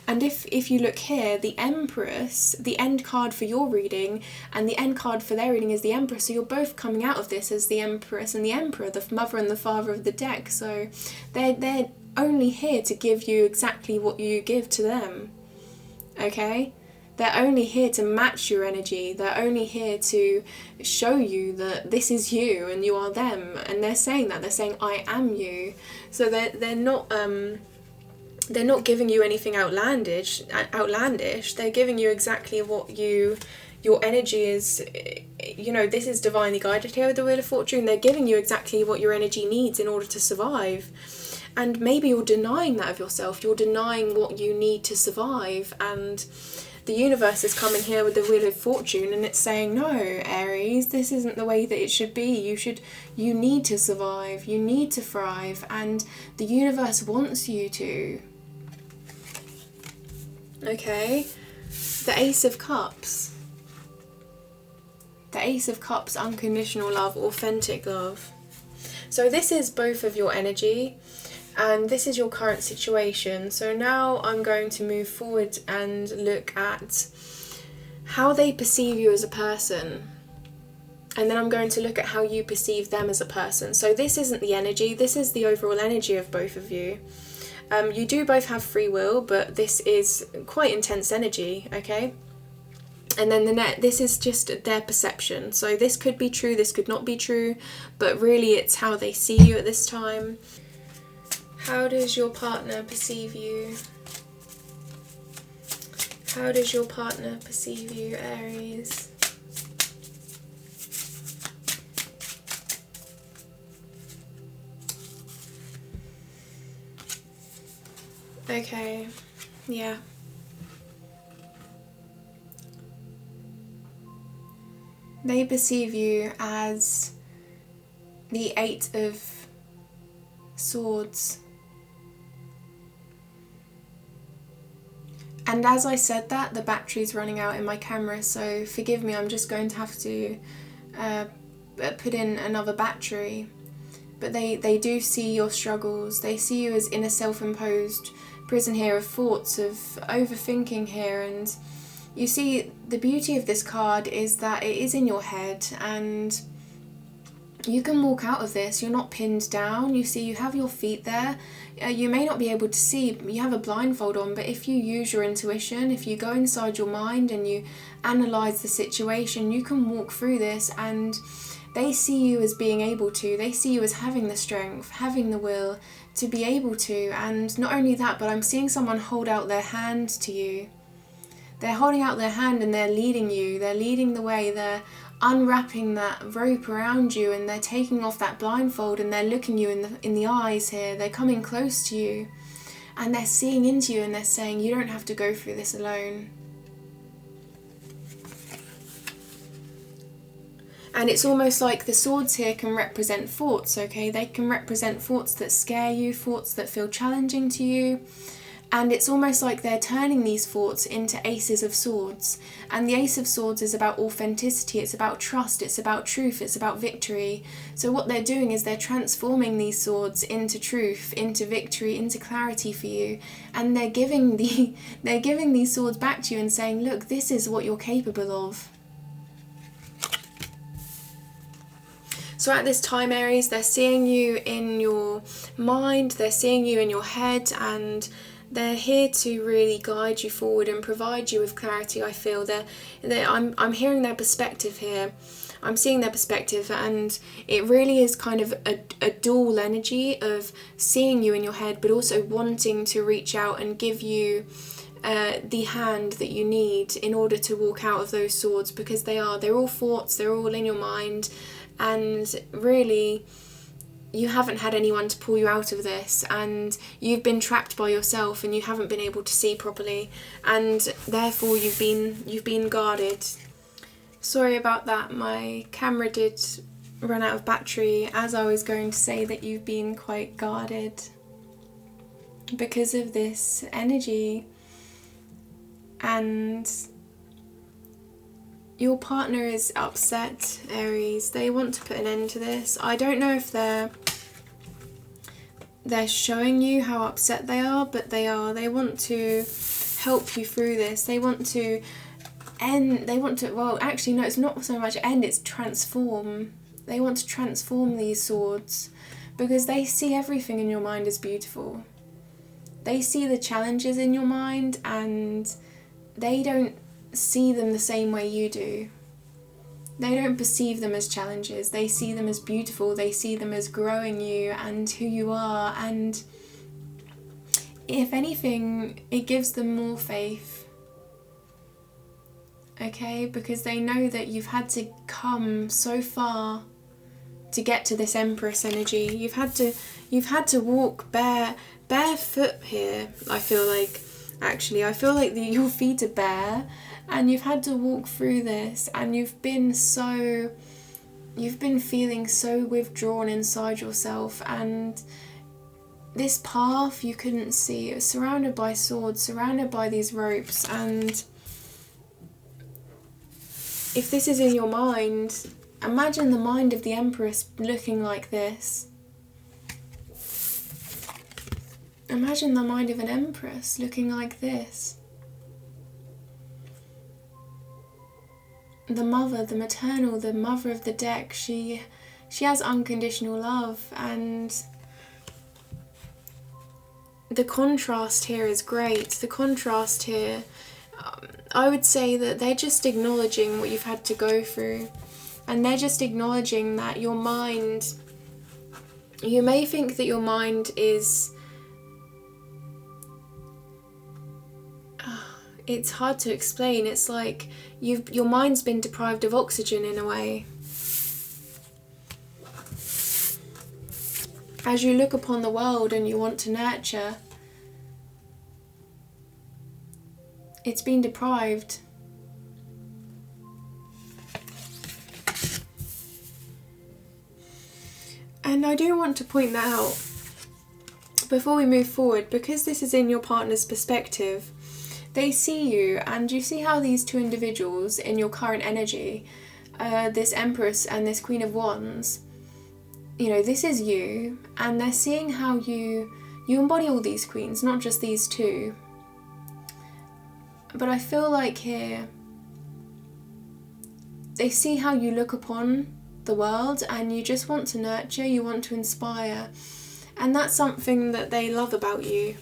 And if you look here, the Empress, the end card for your reading, and the end card for their reading is the Empress. So you're both coming out of this as the Empress and the Emperor, the mother and the father of the deck. So they're only here to give you exactly what you give to them. Okay? They're only here to match your energy. They're only here to show you that this is you and you are them. And they're saying that. They're saying, I am you. So they're not giving you anything outlandish. They're giving you exactly what your energy is. This is divinely guided here with the Wheel of Fortune. They're giving you exactly what your energy needs in order to survive. And maybe you're denying that of yourself. You're denying what you need to survive. And the universe is coming here with the Wheel of Fortune, and it's saying, no, Aries, this isn't the way that it should be. You need to survive. You need to thrive. And the universe wants you to. Okay? The Ace of Cups. Ace of Cups, unconditional love, authentic love. So this is both of your energy, and this is your current situation. So now I'm going to move forward and look at how they perceive you as a person. And then I'm going to look at how you perceive them as a person. So this isn't the energy, this is the overall energy of both of you. You do both have free will, but this is quite intense energy, okay? And then this is just their perception. So this could be true, this could not be true, but really it's how they see you at this time. How does your partner perceive you? How does your partner perceive you, Aries? Okay, yeah. They perceive you as the 8 of Swords. And as I said that, the battery's running out in my camera, so forgive me, I'm just going to have to put in another battery. But they do see your struggles. They see you as in a self-imposed prison here of thoughts, of overthinking here. And you see, the beauty of this card is that it is in your head, and you can walk out of this. You're not pinned down. You see, you have your feet there. You may not be able to see, you have a blindfold on, but if you use your intuition, if you go inside your mind and you analyse the situation, you can walk through this, and they see you as being able to. They see you as having the strength, having the will to be able to. And not only that, but I'm seeing someone hold out their hand to you. They're holding out their hand and they're leading you. They're leading the way. They're unwrapping that rope around you, and they're taking off that blindfold, and they're looking you in the eyes here. They're coming close to you, and they're seeing into you, and they're saying, you don't have to go through this alone. And it's almost like the swords here can represent thoughts, okay? They can represent thoughts that scare you, thoughts that feel challenging to you. And it's almost like they're turning these thoughts into aces of swords. And the ace of swords is about authenticity, it's about trust, it's about truth, it's about victory. So what they're doing is they're transforming these swords into truth, into victory, into clarity for you. And they're giving these swords back to you and saying, look, this is what you're capable of. So at this time, Aries, they're seeing you in your mind, they're seeing you in your head, and they're here to really guide you forward and provide you with clarity. I feel I'm hearing their perspective here. I'm seeing their perspective, and it really is kind of a dual energy of seeing you in your head, but also wanting to reach out and give you the hand that you need in order to walk out of those swords, because they're all thoughts, they're all in your mind, and really you haven't had anyone to pull you out of this, and you've been trapped by yourself, and you haven't been able to see properly, and therefore you've been guarded. Sorry about that, my camera did run out of battery as I was going to say that you've been quite guarded because of this energy. And your partner is upset, Aries. They want to put an end to this. I don't know if they're showing you how upset they are, but they are. They want to help you through this. They want to end, well, actually no, it's not so much end, it's transform. They want to transform these swords because they see everything in your mind as beautiful. They see the challenges in your mind, and they don't see them the same way you do. They don't perceive them as challenges. They see them as beautiful. They see them as growing you and who you are. And if anything, it gives them more faith. Okay? Because they know that you've had to come so far to get to this Empress energy. You've had to walk barefoot here. I feel like your feet are bare, and you've had to walk through this, and you've been feeling so withdrawn inside yourself, and this path you couldn't see. It was surrounded by swords, surrounded by these ropes, and if this is in your mind, imagine the mind of the Empress looking like this. Imagine the mind of an Empress looking like this. The mother, the maternal, the mother of the deck, she has unconditional love, and the contrast here is great. The contrast here, I would say that they're just acknowledging what you've had to go through, and they're just acknowledging that your mind, you may think that your mind is, it's hard to explain. It's like your mind's been deprived of oxygen in a way. As you look upon the world and you want to nurture, it's been deprived. And I do want to point that out before we move forward, because this is in your partner's perspective. They see you, and you see how these two individuals in your current energy, this Empress and this Queen of Wands, you know, this is you, and they're seeing how you embody all these queens, not just these two. But I feel like here, they see how you look upon the world, and you just want to nurture, you want to inspire, and that's something that they love about you.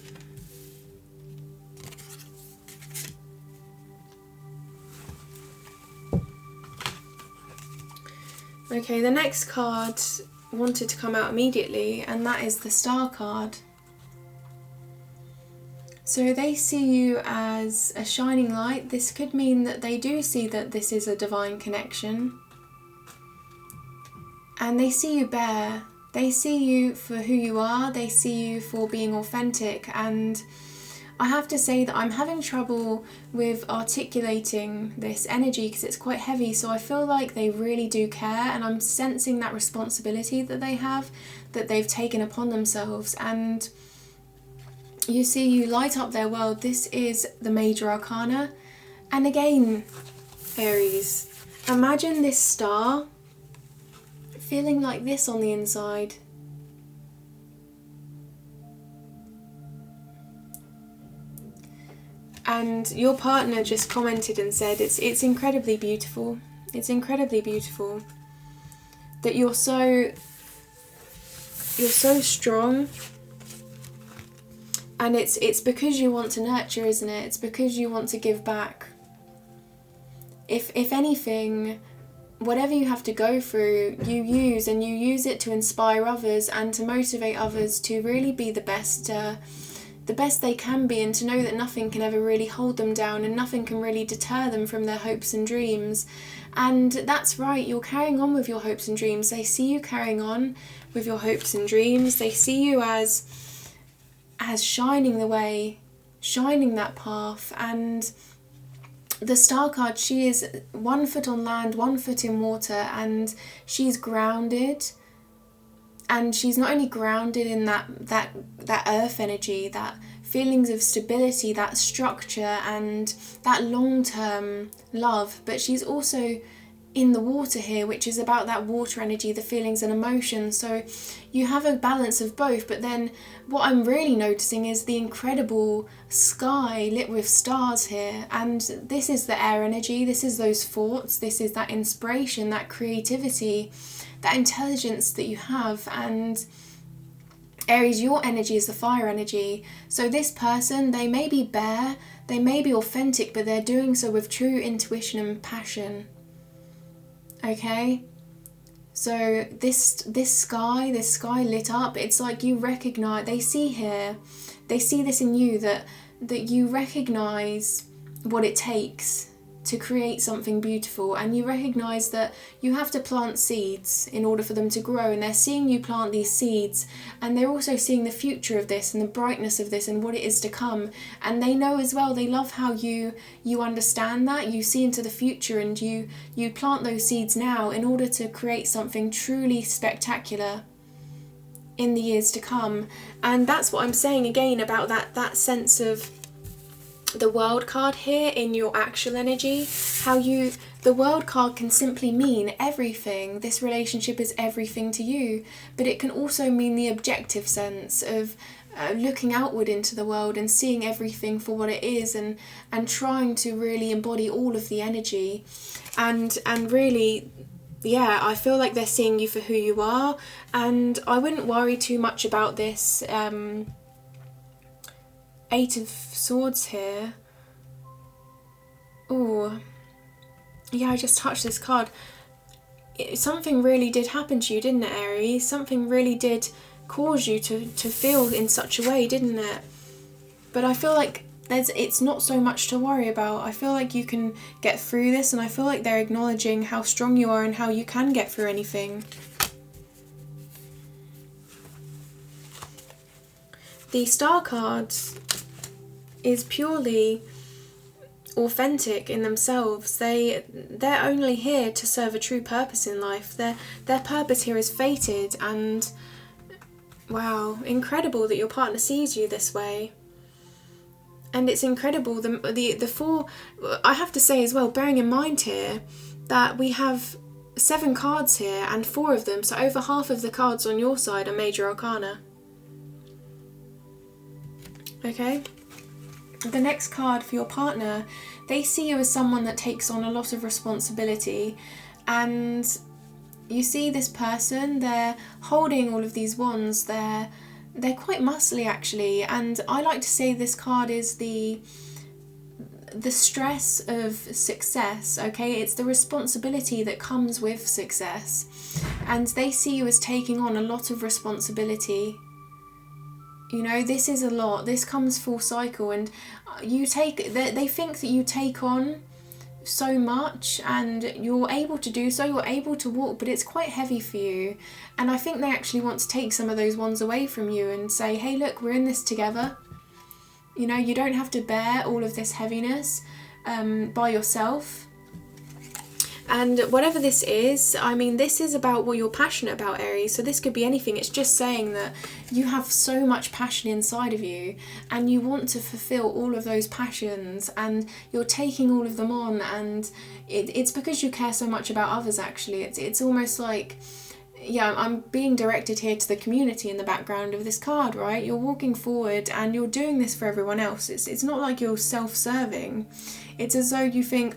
Okay, the next card wanted to come out immediately, and that is the Star card. So they see you as a shining light. This could mean that they do see that this is a divine connection. And they see you bare. They see you for who you are. They see you for being authentic. And I have to say that I'm having trouble with articulating this energy because it's quite heavy, so I feel like they really do care, and I'm sensing that responsibility that they have, that they've taken upon themselves. And you see, you light up their world. This is the Major Arcana. And again, Aries, imagine this star feeling like this on the inside. And your partner just commented and said it's incredibly beautiful. It's incredibly beautiful that you're so strong. And it's because you want to nurture, isn't it? It's because you want to give back. If anything, whatever you have to go through, you use it to inspire others and to motivate others to really be the best they can be, and to know that nothing can ever really hold them down and nothing can really deter them from their hopes and dreams. And that's right, you're carrying on with your hopes and dreams. They see you carrying on with your hopes and dreams. They see you as shining the way, shining that path. And the Star card, she is 1 foot on land, 1 foot in water, and she's grounded. And she's not only grounded in that earth energy, that feelings of stability, that structure and that long-term love, but she's also in the water here, which is about that water energy, the feelings and emotions. So you have a balance of both. But then what I'm really noticing is the incredible sky lit with stars here. And this is the air energy, this is those thoughts, this is that inspiration, that creativity, that intelligence that you have. And Aries, your energy is the fire energy. So this person, they may be bare, they may be authentic, but they're doing so with true intuition and passion. Okay? So this sky lit up, it's like you recognize, they see here, they see this in you, that you recognize what it takes to create something beautiful, and you recognize that you have to plant seeds in order for them to grow, and they're seeing you plant these seeds, and they're also seeing the future of this and the brightness of this and what it is to come. And they know as well, they love how you understand that, you see into the future, and you plant those seeds now in order to create something truly spectacular in the years to come. And that's what I'm saying again about that sense of the World card here in your actual energy, how you The World card can simply mean everything. This relationship is everything to you, but it can also mean the objective sense of looking outward into the world and seeing everything for what it is, and trying to really embody all of the energy, and really, yeah, I feel like they're seeing you for who you are, and I wouldn't worry too much about this Eight of Swords here. Oh, yeah, I just touched this card. Something really did happen to you, didn't it, Aries? Something really did cause you to feel in such a way, didn't it? But I feel like it's not so much to worry about. I feel like you can get through this, and I feel like they're acknowledging how strong you are and how you can get through anything. The Star cards is purely authentic in themselves. They're only here to serve a true purpose in life. Their purpose here is fated, and wow, incredible that your partner sees you this way. And it's incredible, the four, I have to say as well, bearing in mind here that we have 7 cards here and 4 of them, so over half of the cards on your side are major arcana. Okay? The next card for your partner, they see you as someone that takes on a lot of responsibility, and you see this person, they're holding all of these wands, they're quite muscly actually, and I like to say this card is the stress of success, okay? It's the responsibility that comes with success, and they see you as taking on a lot of responsibility. You know, this is a lot, this comes full cycle, and they think that you take on so much and you're able to do so, you're able to walk, but it's quite heavy for you, and I think they actually want to take some of those ones away from you and say, hey look, we're in this together. You know, you don't have to bear all of this heaviness by yourself. And whatever this is, I mean, this is about what you're passionate about, Aries, so this could be anything. It's just saying that you have so much passion inside of you and you want to fulfill all of those passions, and you're taking all of them on, and it's because you care so much about others actually. It's almost like, yeah, I'm being directed here to the community in the background of this card, right? You're walking forward and you're doing this for everyone else. It's not like you're self-serving. It's as though you think,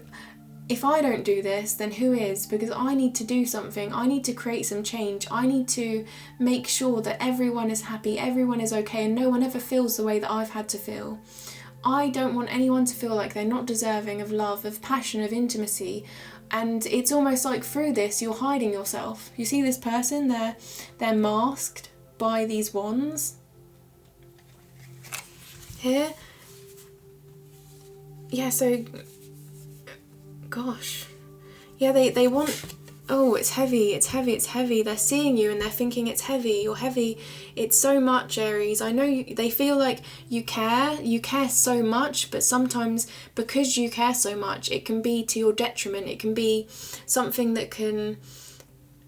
if I don't do this, then who is? Because I need to do something. I need to create some change. I need to make sure that everyone is happy, everyone is okay, and no one ever feels the way that I've had to feel. I don't want anyone to feel like they're not deserving of love, of passion, of intimacy. And it's almost like through this, you're hiding yourself. You see this person, they're masked by these wands. Here. Yeah, so... gosh, yeah, they want, oh, it's heavy, it's heavy, it's heavy. They're seeing you and they're thinking it's heavy, you're heavy, it's so much, Aries. I know they feel like you care so much, but sometimes because you care so much, it can be to your detriment. It can be something that can,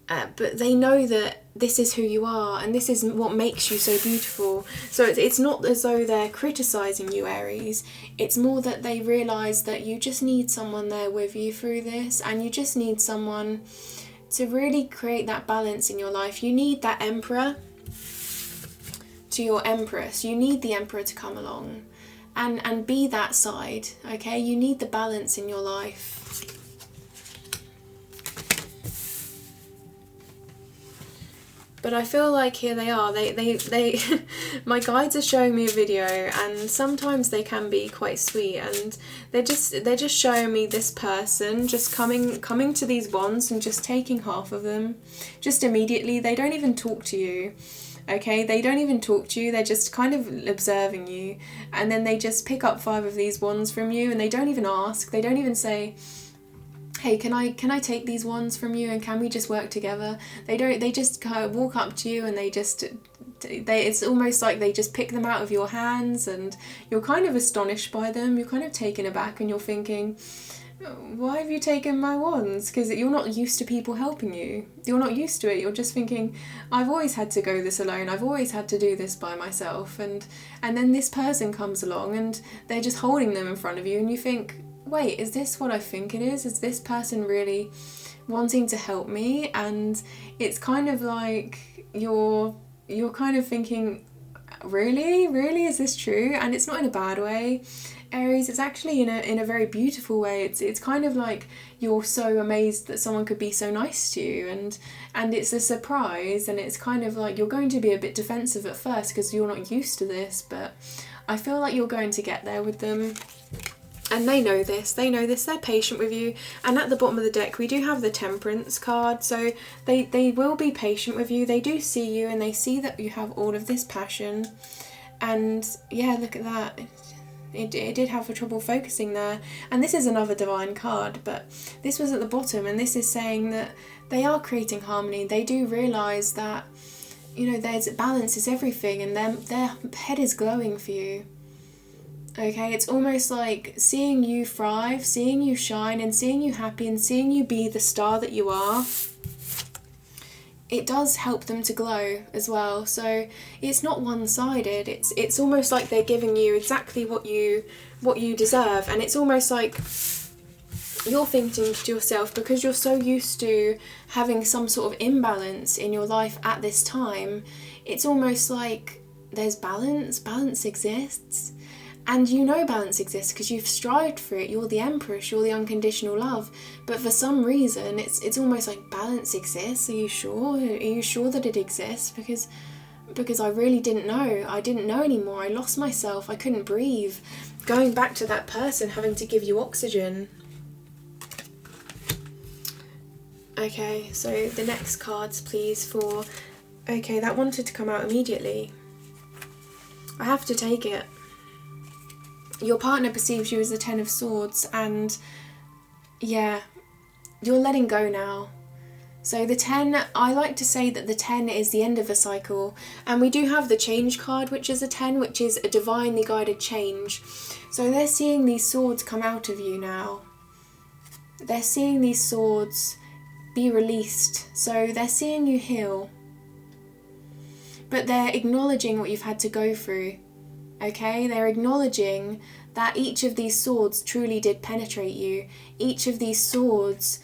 but they know that this is who you are and this is what makes you so beautiful. So it's not as though they're criticising you, Aries. It's more that they realise that you just need someone there with you through this, and you just need someone to really create that balance in your life. You need that Emperor to your Empress. You need the Emperor to come along and be that side, okay? You need the balance in your life. But I feel like here they are, they my guides are showing me a video, and sometimes they can be quite sweet, and they're just showing me this person just coming to these wands and just taking half of them, just immediately. They don't even talk to you, okay? They don't even talk to you, they're just kind of observing you, and then they just pick up 5 of these wands from you, and they don't even ask, they don't even say, hey, can I take these wands from you and can we just work together? They just kind of walk up to you and it's almost like they just pick them out of your hands, and you're kind of astonished by them, you're kind of taken aback, and you're thinking, why have you taken my wands? Because you're not used to people helping you. You're not used to it. You're just thinking, I've always had to go this alone. I've always had to do this by myself. And then this person comes along and they're just holding them in front of you, and you think, wait, is this what I think it is? Is this person really wanting to help me? And it's kind of like you're kind of thinking, really, is this true? And it's not in a bad way, Aries. It's actually in a very beautiful way. It's kind of like you're so amazed that someone could be so nice to you, and it's a surprise, and it's kind of like you're going to be a bit defensive at first because you're not used to this, but I feel like you're going to get there with them. And they know this, they're patient with you. And at the bottom of the deck, we do have the Temperance card. So they will be patient with you. They do see you and they see that you have all of this passion. And yeah, look at that. It did have trouble focusing there. And this is another divine card, but this was at the bottom. And this is saying that they are creating harmony. They do realise that, you know, there's balance is everything, and their head is glowing for you. Okay, it's almost like seeing you thrive, seeing you shine, and seeing you happy, and seeing you be the star that you are. It does help them to glow as well. So it's not one-sided. It's almost like they're giving you exactly what you deserve, and it's almost like you're thinking to yourself, because you're so used to having some sort of imbalance in your life at this time, it's almost like there's balance exists. And you know balance exists because you've strived for it. You're the Empress, you're the unconditional love. But for some reason, it's almost like balance exists. Are you sure? Are you sure that it exists? Because I really didn't know. I didn't know anymore. I lost myself. I couldn't breathe. Going back to that person having to give you oxygen. Okay, so the next cards, please, for... Okay, that wanted to come out immediately. I have to take it. Your partner perceives you as the Ten of Swords, and yeah, you're letting go now. So the 10, I like to say that the 10 is the end of a cycle, and we do have the Change card, which is a 10, which is a divinely guided change. So they're seeing these swords come out of you now. They're seeing these swords be released, so they're seeing you heal. But they're acknowledging what you've had to go through. Okay, they're acknowledging that each of these swords truly did penetrate you. Each of these swords,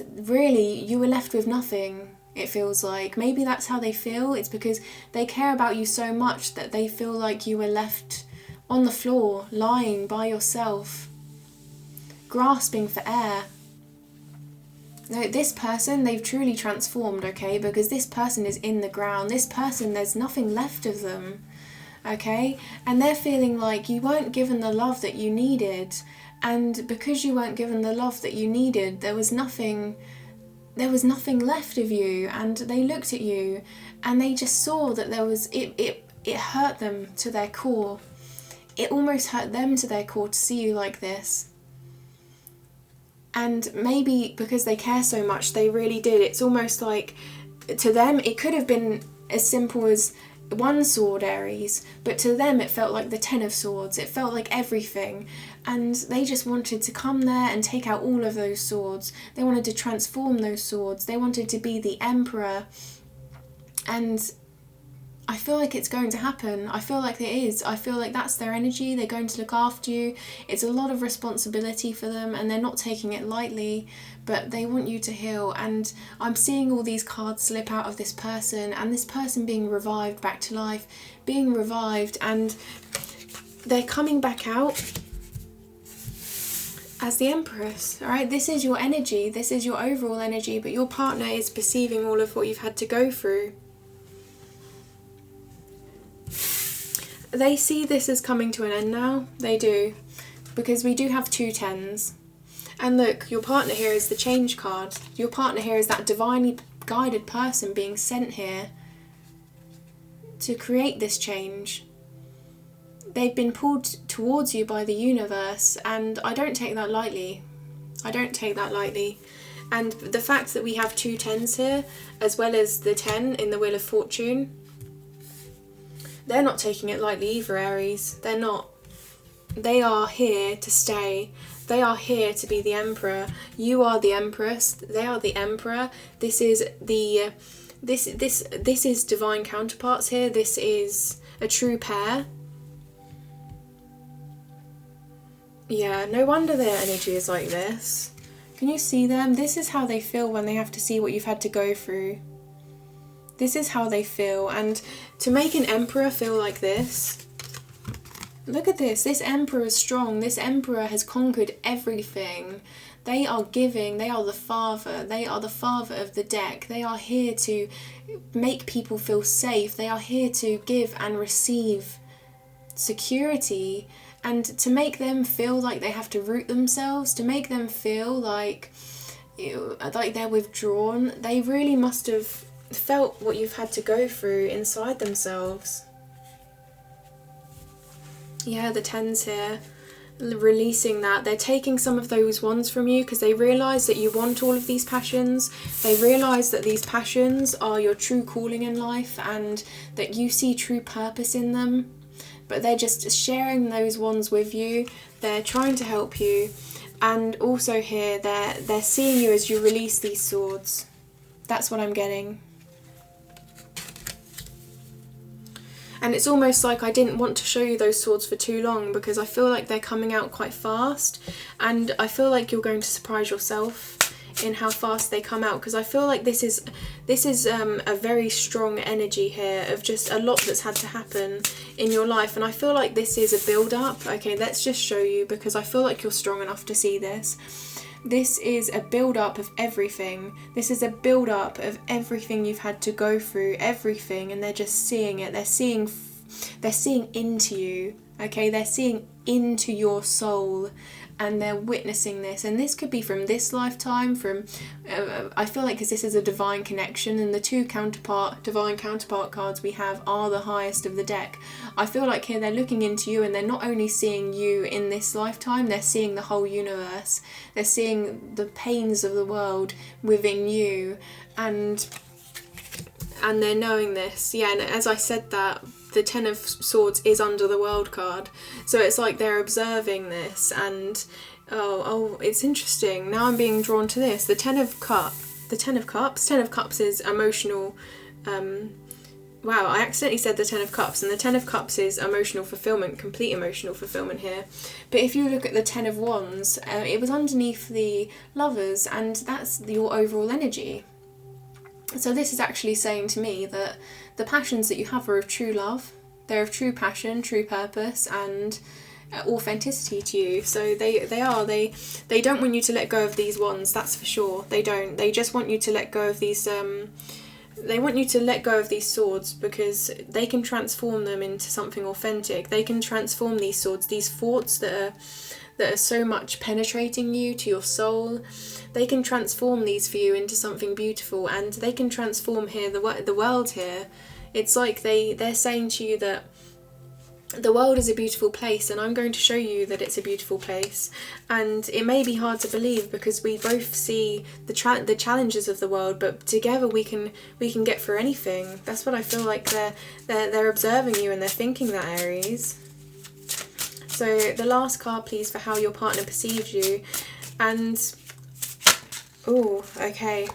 really, you were left with nothing, it feels like. Maybe that's how they feel. It's because they care about you so much that they feel like you were left on the floor, lying by yourself, grasping for air. No, this person, they've truly transformed, okay, because this person is in the ground. This person, there's nothing left of them. Okay, and they're feeling like you weren't given the love that you needed, and because you weren't given the love that you needed, there was nothing left of you. And they looked at you and they just saw that there was it hurt them to their core. It almost hurt them to their core to see you like this. And maybe because they care so much, they really did. It's almost like to them it could have been as simple as one sword, Aries, but to them it felt like the 10 of Swords. It felt like everything, and they just wanted to come there and take out all of those swords. They wanted to transform those swords. They wanted to be the Emperor, and I feel like it's going to happen. I feel like it is. I feel like that's their energy. They're going to look after you. It's a lot of responsibility for them, and they're not taking it lightly, but they want you to heal. And I'm seeing all these cards slip out of this person, and this person being revived back to life, being revived, and they're coming back out as the Empress. All right, this is your energy. This is your overall energy, but your partner is perceiving all of what you've had to go through. They see this as coming to an end now. They do, because we do have 2 10s. And look, your partner here is the Change card. Your partner here is that divinely guided person being sent here to create this change. They've been pulled towards you by the universe, and I don't take that lightly. I don't take that lightly. And the fact that we have 2 10s here, as well as the 10 in the Wheel of Fortune, they're not taking it lightly either, Aries. They're not. They are here to stay. They are here to be the Emperor. You are the Empress. They are the Emperor. This is the this is divine counterparts here. This is a true pair. Yeah, no wonder their energy is like this. Can you see them? This is how they feel when they have to see what you've had to go through. This is how they feel. And to make an emperor feel like this, look at this. This emperor is strong. This emperor has conquered everything. They are giving. They are the father. They are the father of the deck. They are here to make people feel safe. They are here to give and receive security, and to make them feel like they have to root themselves, to make them feel like they're withdrawn. They really must have felt what you've had to go through inside themselves. Yeah, the 10s here, releasing that. They're taking some of those wands from you because they realise that you want all of these passions. They realise that these passions are your true calling in life and that you see true purpose in them. But they're just sharing those wands with you. They're trying to help you. And also here, they're seeing you as you release these swords. That's what I'm getting. And it's almost like I didn't want to show you those swords for too long because I feel like they're coming out quite fast. And I feel like you're going to surprise yourself in how fast they come out, because I feel like this is a very strong energy here of just a lot that's had to happen in your life, and I feel like this is a build-up. Okay, let's just show you, because I feel like you're strong enough to see this. This is a build-up of everything. This is a build-up of everything you've had to go through, everything, and they're just seeing it. They're seeing into you. Okay, they're seeing into your soul, and they're witnessing this. And this could be from this lifetime, from I feel like, because this is a divine connection, and the two divine counterpart cards we have are the highest of the deck. I feel like here they're looking into you, and they're not only seeing you in this lifetime, they're seeing the whole universe. They're seeing the pains of the world within you, and they're knowing this. Yeah, and as I said that, the 10 of Swords is under the World card. So it's like they're observing this, and oh, it's interesting. Now I'm being drawn to this. The 10 of Cups. 10 of Cups is emotional. Wow, I accidentally said the 10 of Cups, and the 10 of Cups is emotional fulfillment, complete emotional fulfillment here. But if you look at the 10 of Wands, it was underneath the Lovers, and that's your overall energy. So this is actually saying to me that the passions that you have are of true love, they're of true passion, true purpose, and authenticity to you. So they don't want you to let go of these wands, that's for sure. They don't. They just want you to let go of these they want you to let go of these swords, because they can transform them into something authentic. They can transform these swords, these forts that are so much penetrating you to your soul. They can transform these for you into something beautiful, and they can transform here the world here. It's like they're saying to you that the world is a beautiful place, and I'm going to show you that it's a beautiful place. And it may be hard to believe because we both see the challenges of the world, but together we can get through anything. That's what I feel like they're observing you, and they're thinking that, Aries. So the last card, please, for how your partner perceives you. And oh, okay.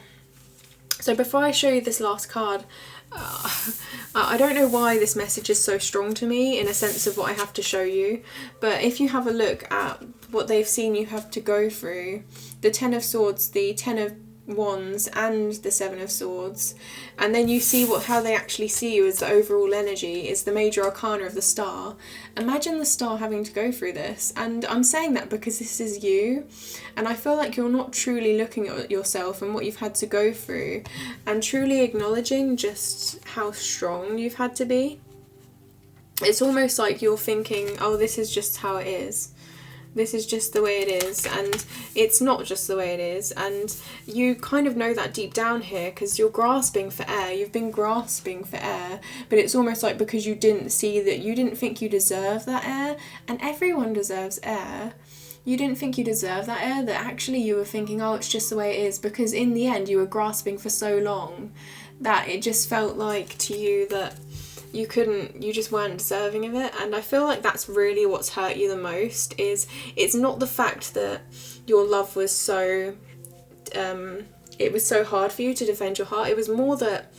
So before I show you this last card, I don't know why this message is so strong to me in a sense of what I have to show you, but if you have a look at what they've seen you have to go through, the 10 of Swords, the 10 of Wands, and the 7 of Swords, and then you see how they actually see you as the overall energy is the major arcana of the star. Imagine the star having to go through this, and I'm saying that because this is you, and I feel like you're not truly looking at yourself and what you've had to go through and truly acknowledging just how strong you've had to be. It's almost like you're thinking, oh, this is just how it is. This is just the way it is, and it's not just the way it is, and you kind of know that deep down here because you're grasping for air. You've been grasping for air, but it's almost like because you didn't see that, you didn't think you deserve that air, and everyone deserves air. You didn't think you deserve that air, that actually you were thinking, oh, it's just the way it is, because in the end you were grasping for so long that it just felt like to you that you just weren't deserving of it. And I feel like that's really what's hurt you the most, is it's not the fact that your love was so it was so hard for you to defend your heart. It was more that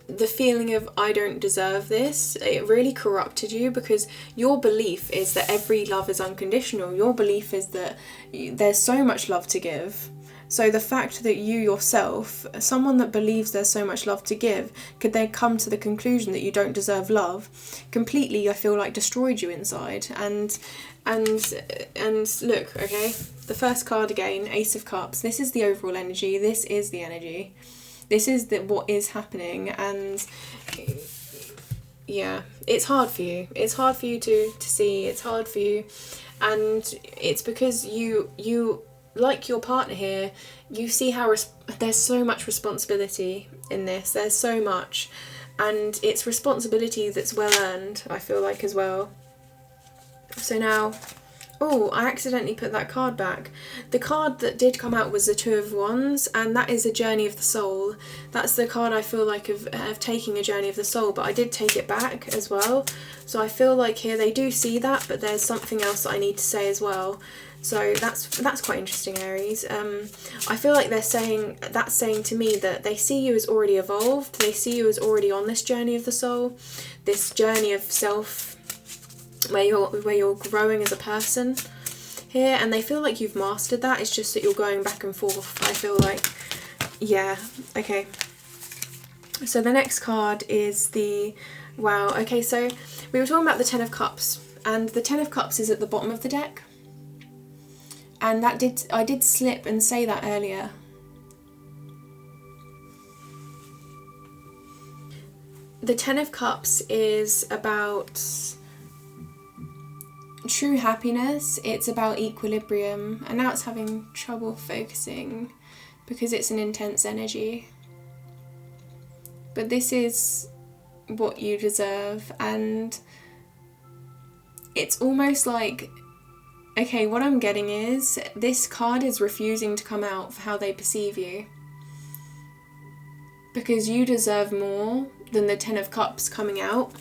the feeling of I don't deserve this, it really corrupted you, because your belief is that every love is unconditional. Your belief is that there's so much love to give. So the fact that you yourself, someone that believes there's so much love to give, could then come to the conclusion that you don't deserve love, completely, I feel like, destroyed you inside. And look, okay, the first card again, Ace of Cups. This is the overall energy. This is the energy. This is what is happening. And yeah, it's hard for you. It's hard for you to see. It's hard for you. And it's because you like your partner here, you see how there's so much responsibility in this. There's so much, and it's responsibility that's well earned, I feel like, as well. So now, oh, I accidentally put that card back. The card that did come out was the Two of Wands, and that is a journey of the soul. That's the card I feel like of taking a journey of the soul, but I did take it back as well. So I feel like here they do see that, but there's something else that I need to say as well. So that's quite interesting, Aries. I feel like that's saying to me that they see you as already evolved. They see you as already on this journey of the soul, this journey of self, where you're growing as a person here, and they feel like you've mastered that. It's just that you're going back and forth, I feel like. Yeah, okay. So the next card is the, wow, okay, so we were talking about the Ten of Cups, and the Ten of Cups is at the bottom of the deck. And I did slip and say that earlier. The Ten of Cups is about true happiness. It's about equilibrium. And now it's having trouble focusing because it's an intense energy. But this is what you deserve. And it's almost like, okay, what I'm getting is this card is refusing to come out for how they perceive you. Because you deserve more than the Ten of Cups coming out.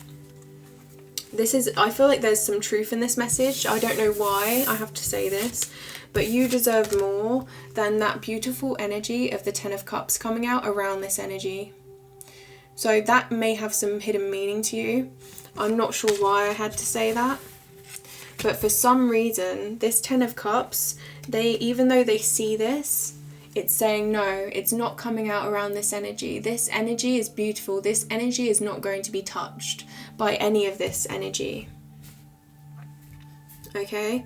I feel like there's some truth in this message. I don't know why I have to say this, but you deserve more than that beautiful energy of the Ten of Cups coming out around this energy. So that may have some hidden meaning to you. I'm not sure why I had to say that. But for some reason, this Ten of Cups, even though they see this, it's saying no, it's not coming out around this energy. This energy is beautiful. This energy is not going to be touched by any of this energy. Okay?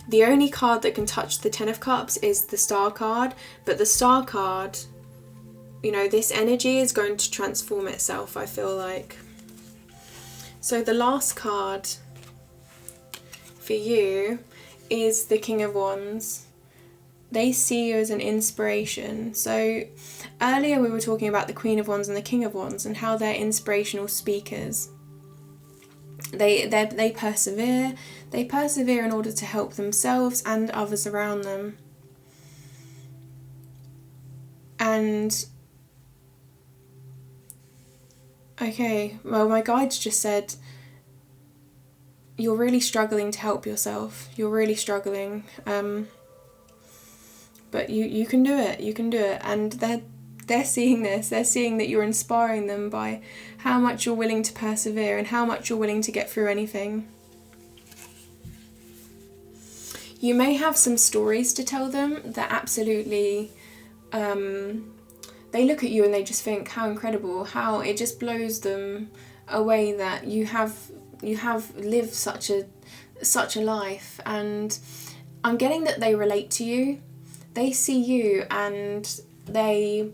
The only card that can touch the Ten of Cups is the Star card, but the Star card, you know, this energy is going to transform itself, I feel like. So the last card for you is the King of Wands. They see you as an inspiration. So earlier we were talking about the Queen of Wands and the King of Wands and how they're inspirational speakers. They persevere. They persevere in order to help themselves and others around them. And okay, well, my guides just said you're really struggling to help yourself. You're really struggling. But you can do it. You can do it. And they're seeing this. They're seeing that you're inspiring them by how much you're willing to persevere and how much you're willing to get through anything. You may have some stories to tell them that absolutely, they look at you and they just think how incredible, how it just blows them away that you have lived such a life. And I'm getting that they relate to you. They see you and they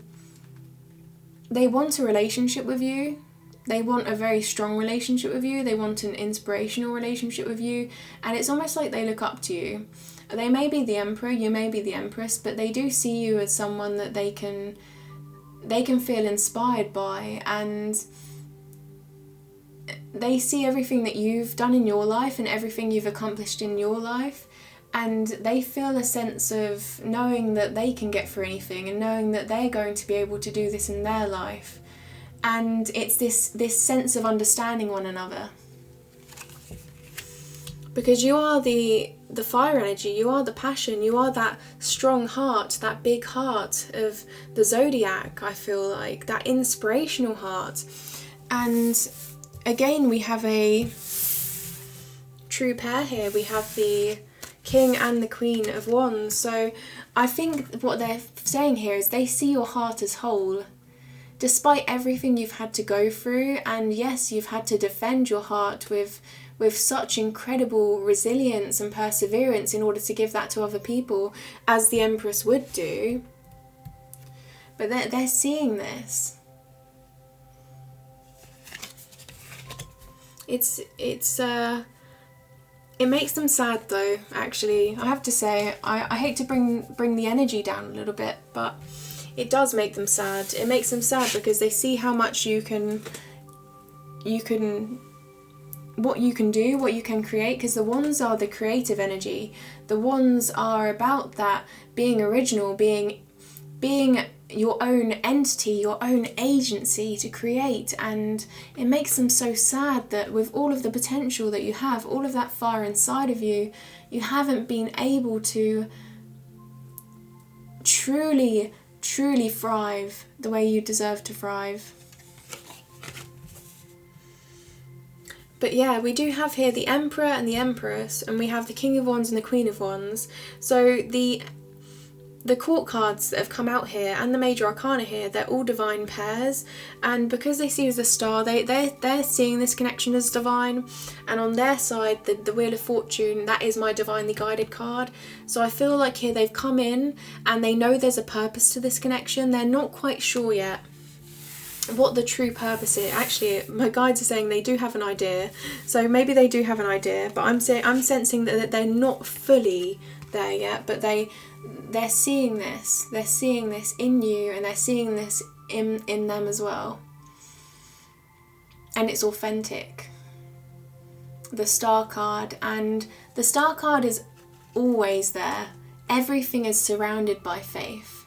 want a relationship with you. They want a very strong relationship with you. They want an inspirational relationship with you. And it's almost like they look up to you. They may be the Emperor, you may be the Empress, but they do see you as someone that they can feel inspired by, and they see everything that you've done in your life and everything you've accomplished in your life, and they feel a sense of knowing that they can get through anything and knowing that they're going to be able to do this in their life. And it's this sense of understanding one another. Because you are the the fire energy, you are the passion, you are that strong heart, that big heart of the zodiac, I feel like, that inspirational heart. And again, we have a true pair here. We have the King and the Queen of Wands. So I think what they're saying here is they see your heart as whole. Despite everything you've had to go through, and yes, you've had to defend your heart with such incredible resilience and perseverance in order to give that to other people, as the Empress would do. But they're seeing this. It makes them sad though, actually. I have to say, I hate to bring the energy down a little bit, but it does make them sad. It makes them sad because they see how much what you can do, what you can create, because the wands are the creative energy. The wands are about that being original, being your own entity, your own agency to create. And it makes them so sad that with all of the potential that you have, all of that fire inside of you, you haven't been able to truly thrive the way you deserve to thrive. But yeah, we do have here the Emperor and the Empress, and we have the King of Wands and the Queen of Wands. So the court cards that have come out here and the major arcana here, they're all divine pairs, and because they see as a star, they're seeing this connection as divine. And on their side, the Wheel of Fortune, that is my divinely guided card. So I feel like here they've come in and they know there's a purpose to this connection. They're not quite sure yet what the true purpose is. Actually, my guides are saying they do have an idea, so maybe they do have an idea, but I'm sensing that they're not fully there yet, but they're seeing this in you, and they're seeing this in them as well, and it's authentic. The Star card, and the Star card is always there. Everything is surrounded by faith,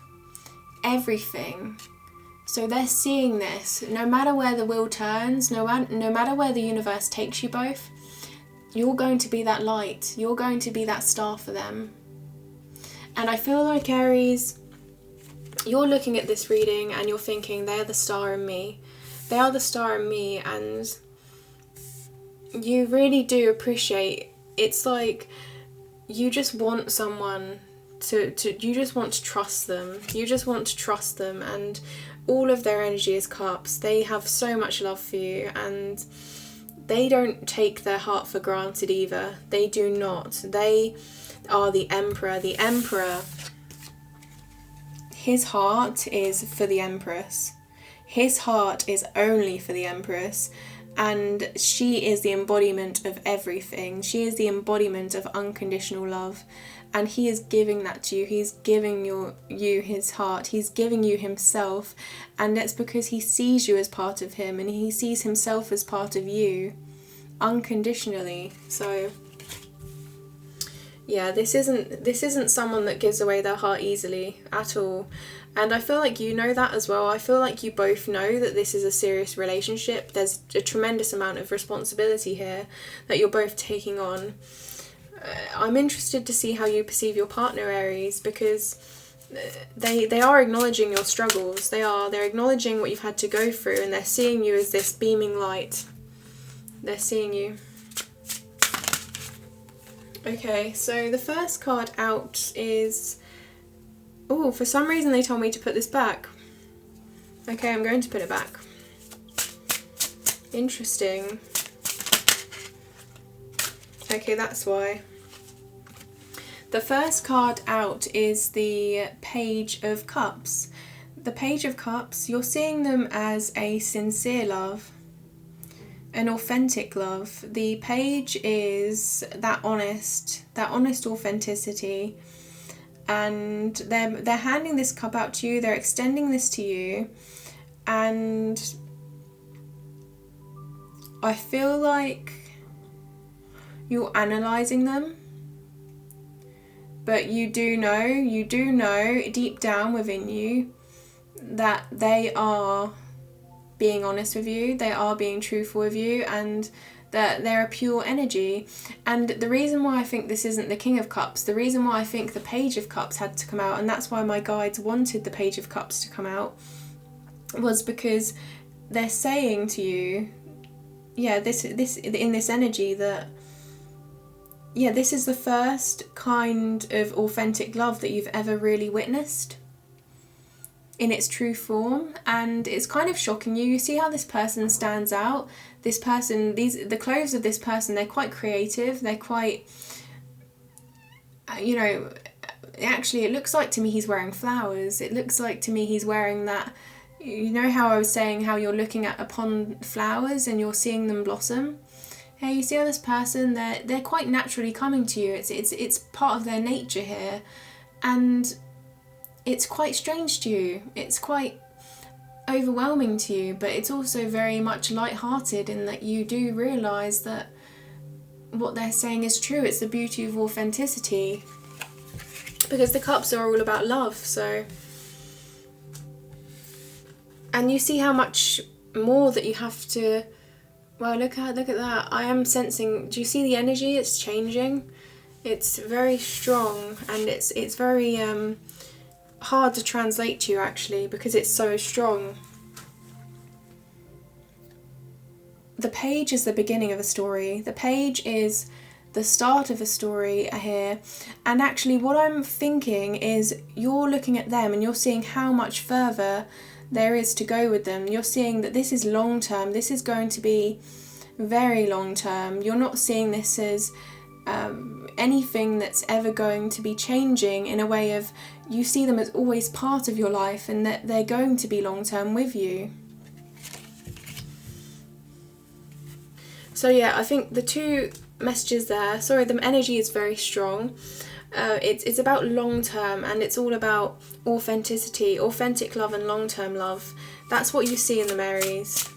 everything. So they're seeing this, no matter where the wheel turns, no matter where the universe takes you both, you're going to be that light, you're going to be that star for them. And I feel like, Aries, you're looking at this reading and you're thinking, they're the star in me. They are the star in me, and you really do appreciate, it's like you just want someone you just want to trust them. You just want to trust them, and all of their energy is cups. They have so much love for you, and they don't take their heart for granted either. They do not. They are the Emperor. The Emperor, his heart is for the Empress. His heart is only for the Empress, and she is the embodiment of everything. She is the embodiment of unconditional love, and he is giving that to you. He's giving you his heart. He's giving you himself, and it's because he sees you as part of him, and he sees himself as part of you unconditionally. So yeah, this isn't someone that gives away their heart easily at all. And I feel like you know that as well. I feel like you both know that this is a serious relationship. There's a tremendous amount of responsibility here that you're both taking on. I'm interested to see how you perceive your partner, Aries, because they are acknowledging your struggles. They're acknowledging what you've had to go through, and they're seeing you as this beaming light. They're seeing you. Okay, so the first card out is... Oh, for some reason they told me to put this back. Okay, I'm going to put it back. Interesting. Okay, that's why. The first card out is the Page of Cups. The Page of Cups, you're seeing them as a sincere love, an authentic love. The Page is that honest authenticity, and they're handing this cup out to you. They're extending this to you, and I feel like you're analysing them, but you do know deep down within you that they are being honest with you, they are being truthful with you, and that they're a pure energy. And the reason why I think this isn't the King of Cups, the reason why I think the Page of Cups had to come out, and that's why my guides wanted the Page of Cups to come out, was because they're saying to you, yeah, this in this energy, that yeah, this is the first kind of authentic love that you've ever really witnessed in its true form, and it's kind of shocking you. You see how this person stands out. This person, the clothes of this person, they're quite creative. They're quite, you know, actually it looks like to me he's wearing flowers. It looks like to me he's wearing that, you know how I was saying how you're looking upon flowers and you're seeing them blossom. Hey, you see how this person, they're quite naturally coming to you. It's part of their nature here, and it's quite strange to you. It's quite overwhelming to you, but it's also very much light-hearted in that you do realise that what they're saying is true. It's the beauty of authenticity, because the cups are all about love. So, and you see how much more that you have to, well, look at that. I am sensing, do you see the energy? It's changing. It's very strong, and it's very hard to translate to you actually, because it's so strong. The Page is the beginning of a story. The Page is the start of a story here, and actually what I'm thinking is you're looking at them and you're seeing how much further there is to go with them. You're seeing that this is long term. This is going to be very long term. You're not seeing this as anything that's ever going to be changing, in a way of, you see them as always part of your life, and that they're going to be long term with you. So yeah, I think the two messages there, sorry, the energy is very strong. It's about long term, and it's all about authenticity, authentic love and long term love. That's what you see in the Aries.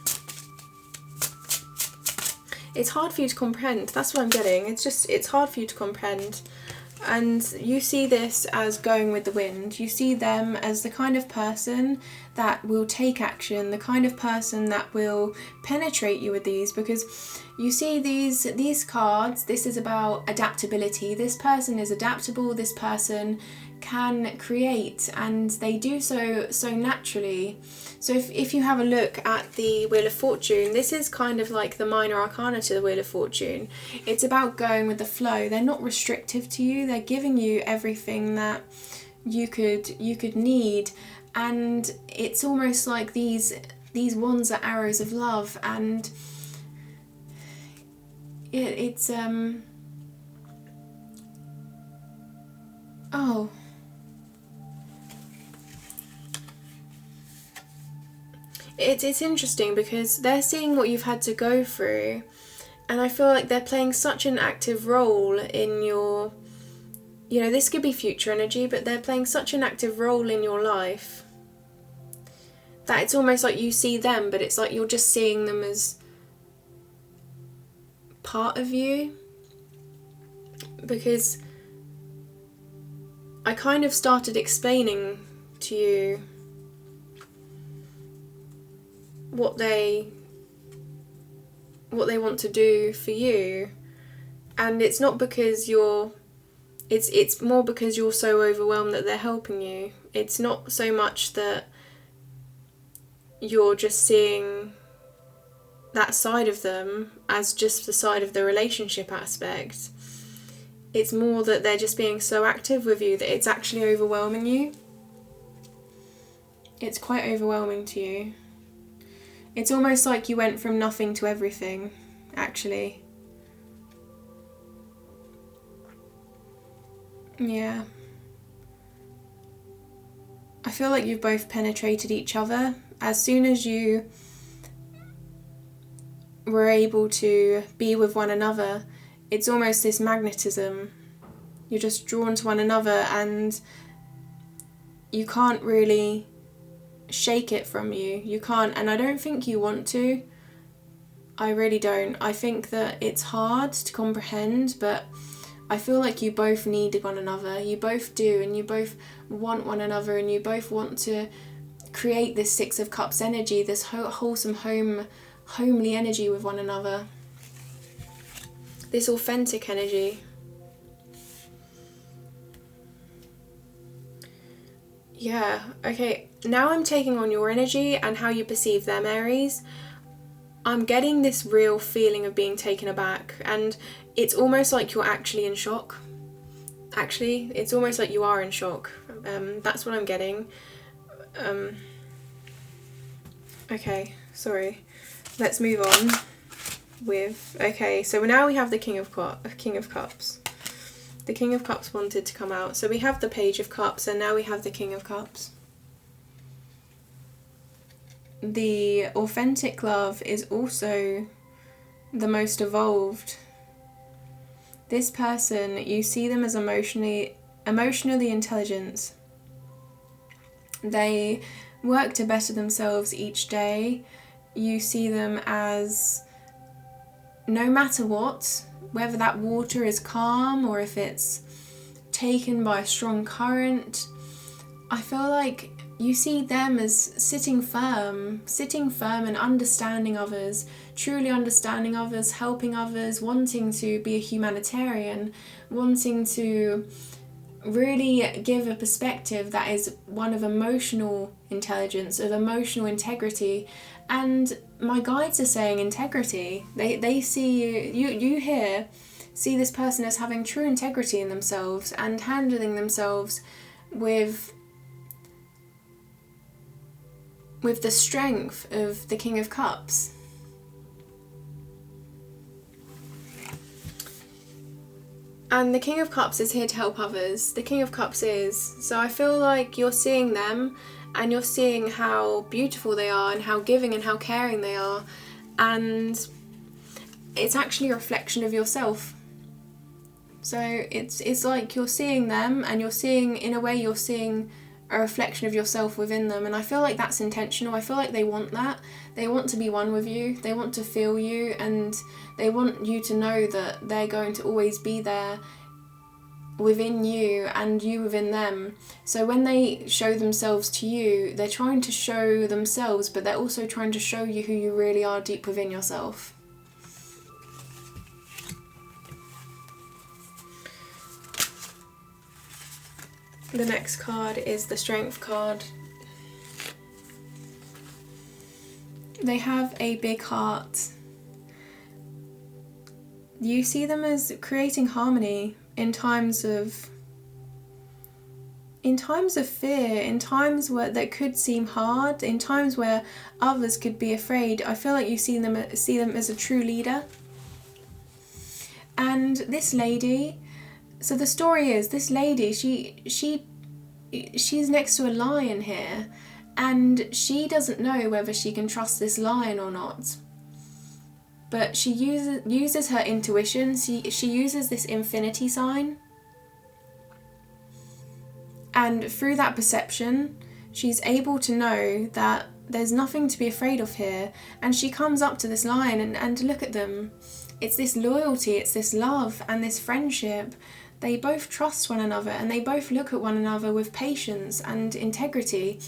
It's hard for you to comprehend. That's what I'm getting. It's hard for you to comprehend. And you see this as going with the wind. You see them as the kind of person that will take action, the kind of person that will penetrate you with these, because you see these cards, this is about adaptability. This person is adaptable, this person can create, and they do so naturally. So if you have a look at the Wheel of Fortune, this is kind of like the minor arcana to the Wheel of Fortune. It's about going with the flow. They're not restrictive to you. They're giving you everything that you could need, and it's almost like these wands are arrows of love, and it's oh. It's interesting because they're seeing what you've had to go through, and I feel like they're playing such an active role in your, you know, this could be future energy, but they're playing such an active role in your life that it's almost like you see them, but it's like you're just seeing them as part of you. Because I kind of started explaining to you what they want to do for you, and it's not because it's more because you're so overwhelmed that they're helping you. It's not so much that you're just seeing that side of them as just the side of the relationship aspect. It's more that they're just being so active with you that it's actually overwhelming you. It's quite overwhelming to you. It's almost like you went from nothing to everything, actually. Yeah. I feel like you've both penetrated each other. As soon as you were able to be with one another, it's almost this magnetism. You're just drawn to one another, and you can't really shake it from you. You can't, and I don't think you want to. I really don't. I think that it's hard to comprehend, but I feel like you both need one another. You both do, and you both want one another, and you both want to create this Six of Cups energy, this wholesome homely energy with one another. this authentic energy. Yeah, okay, now I'm taking on your energy and how you perceive them, Aries. I'm getting this real feeling of being taken aback, and it's almost like you're actually in shock. Actually, it's almost like you are in shock. That's what I'm getting. Okay, sorry. Let's move on with... Okay, so now we have the King of Cups. The King of Cups wanted to come out. So we have the Page of Cups, and now we have the King of Cups. The authentic love is also the most evolved. This person, you see them as emotionally intelligent. They work to better themselves each day. You see them as, no matter what, whether that water is calm or if it's taken by a strong current, I feel like you see them as sitting firm and understanding others, truly understanding others, helping others, wanting to be a humanitarian, wanting to really give a perspective that is one of emotional intelligence, of emotional integrity. And my guides are saying integrity. They see you here see this person as having true integrity in themselves and handling themselves with the strength of the King of Cups. And the King of Cups is here to help others. The King of Cups is. So I feel like you're seeing them and you're seeing how beautiful they are and how giving and how caring they are. And it's actually a reflection of yourself. So it's like you're seeing them and you're seeing, in a way, you're seeing a reflection of yourself within them, and I feel like that's intentional. I feel like they want that. They want to be one with you, they want to feel you, and they want you to know that they're going to always be there within you and you within them. So when they show themselves to you, they're trying to show themselves, but they're also trying to show you who you really are deep within yourself. The next card is the Strength card. They have a big heart. You see them as creating harmony in times of fear, in times where that could seem hard, in times where others could be afraid. I feel like you see them as a true leader. And this lady, so the story is, this lady, she's next to a lion here, and she doesn't know whether she can trust this lion or not. But she uses her intuition. She uses this infinity sign, and through that perception, she's able to know that there's nothing to be afraid of here. And she comes up to this lion and look at them. It's this loyalty, it's this love and this friendship. They both trust one another and they both look at one another with patience and integrity.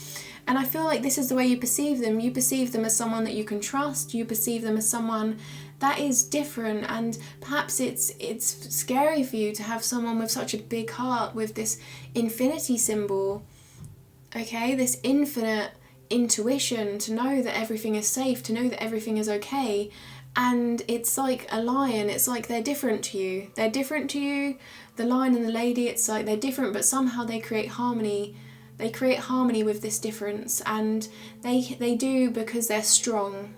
And I feel like this is the way you perceive them. You perceive them as someone that you can trust. You perceive them as someone that is different, and perhaps it's scary for you to have someone with such a big heart, with this infinity symbol, okay? This infinite intuition to know that everything is safe, to know that everything is okay. And it's like a lion, it's like they're different to you. They're different to you, the lion and the lady, it's like they're different, but somehow they create harmony. They create harmony with this difference, and they do because they're strong.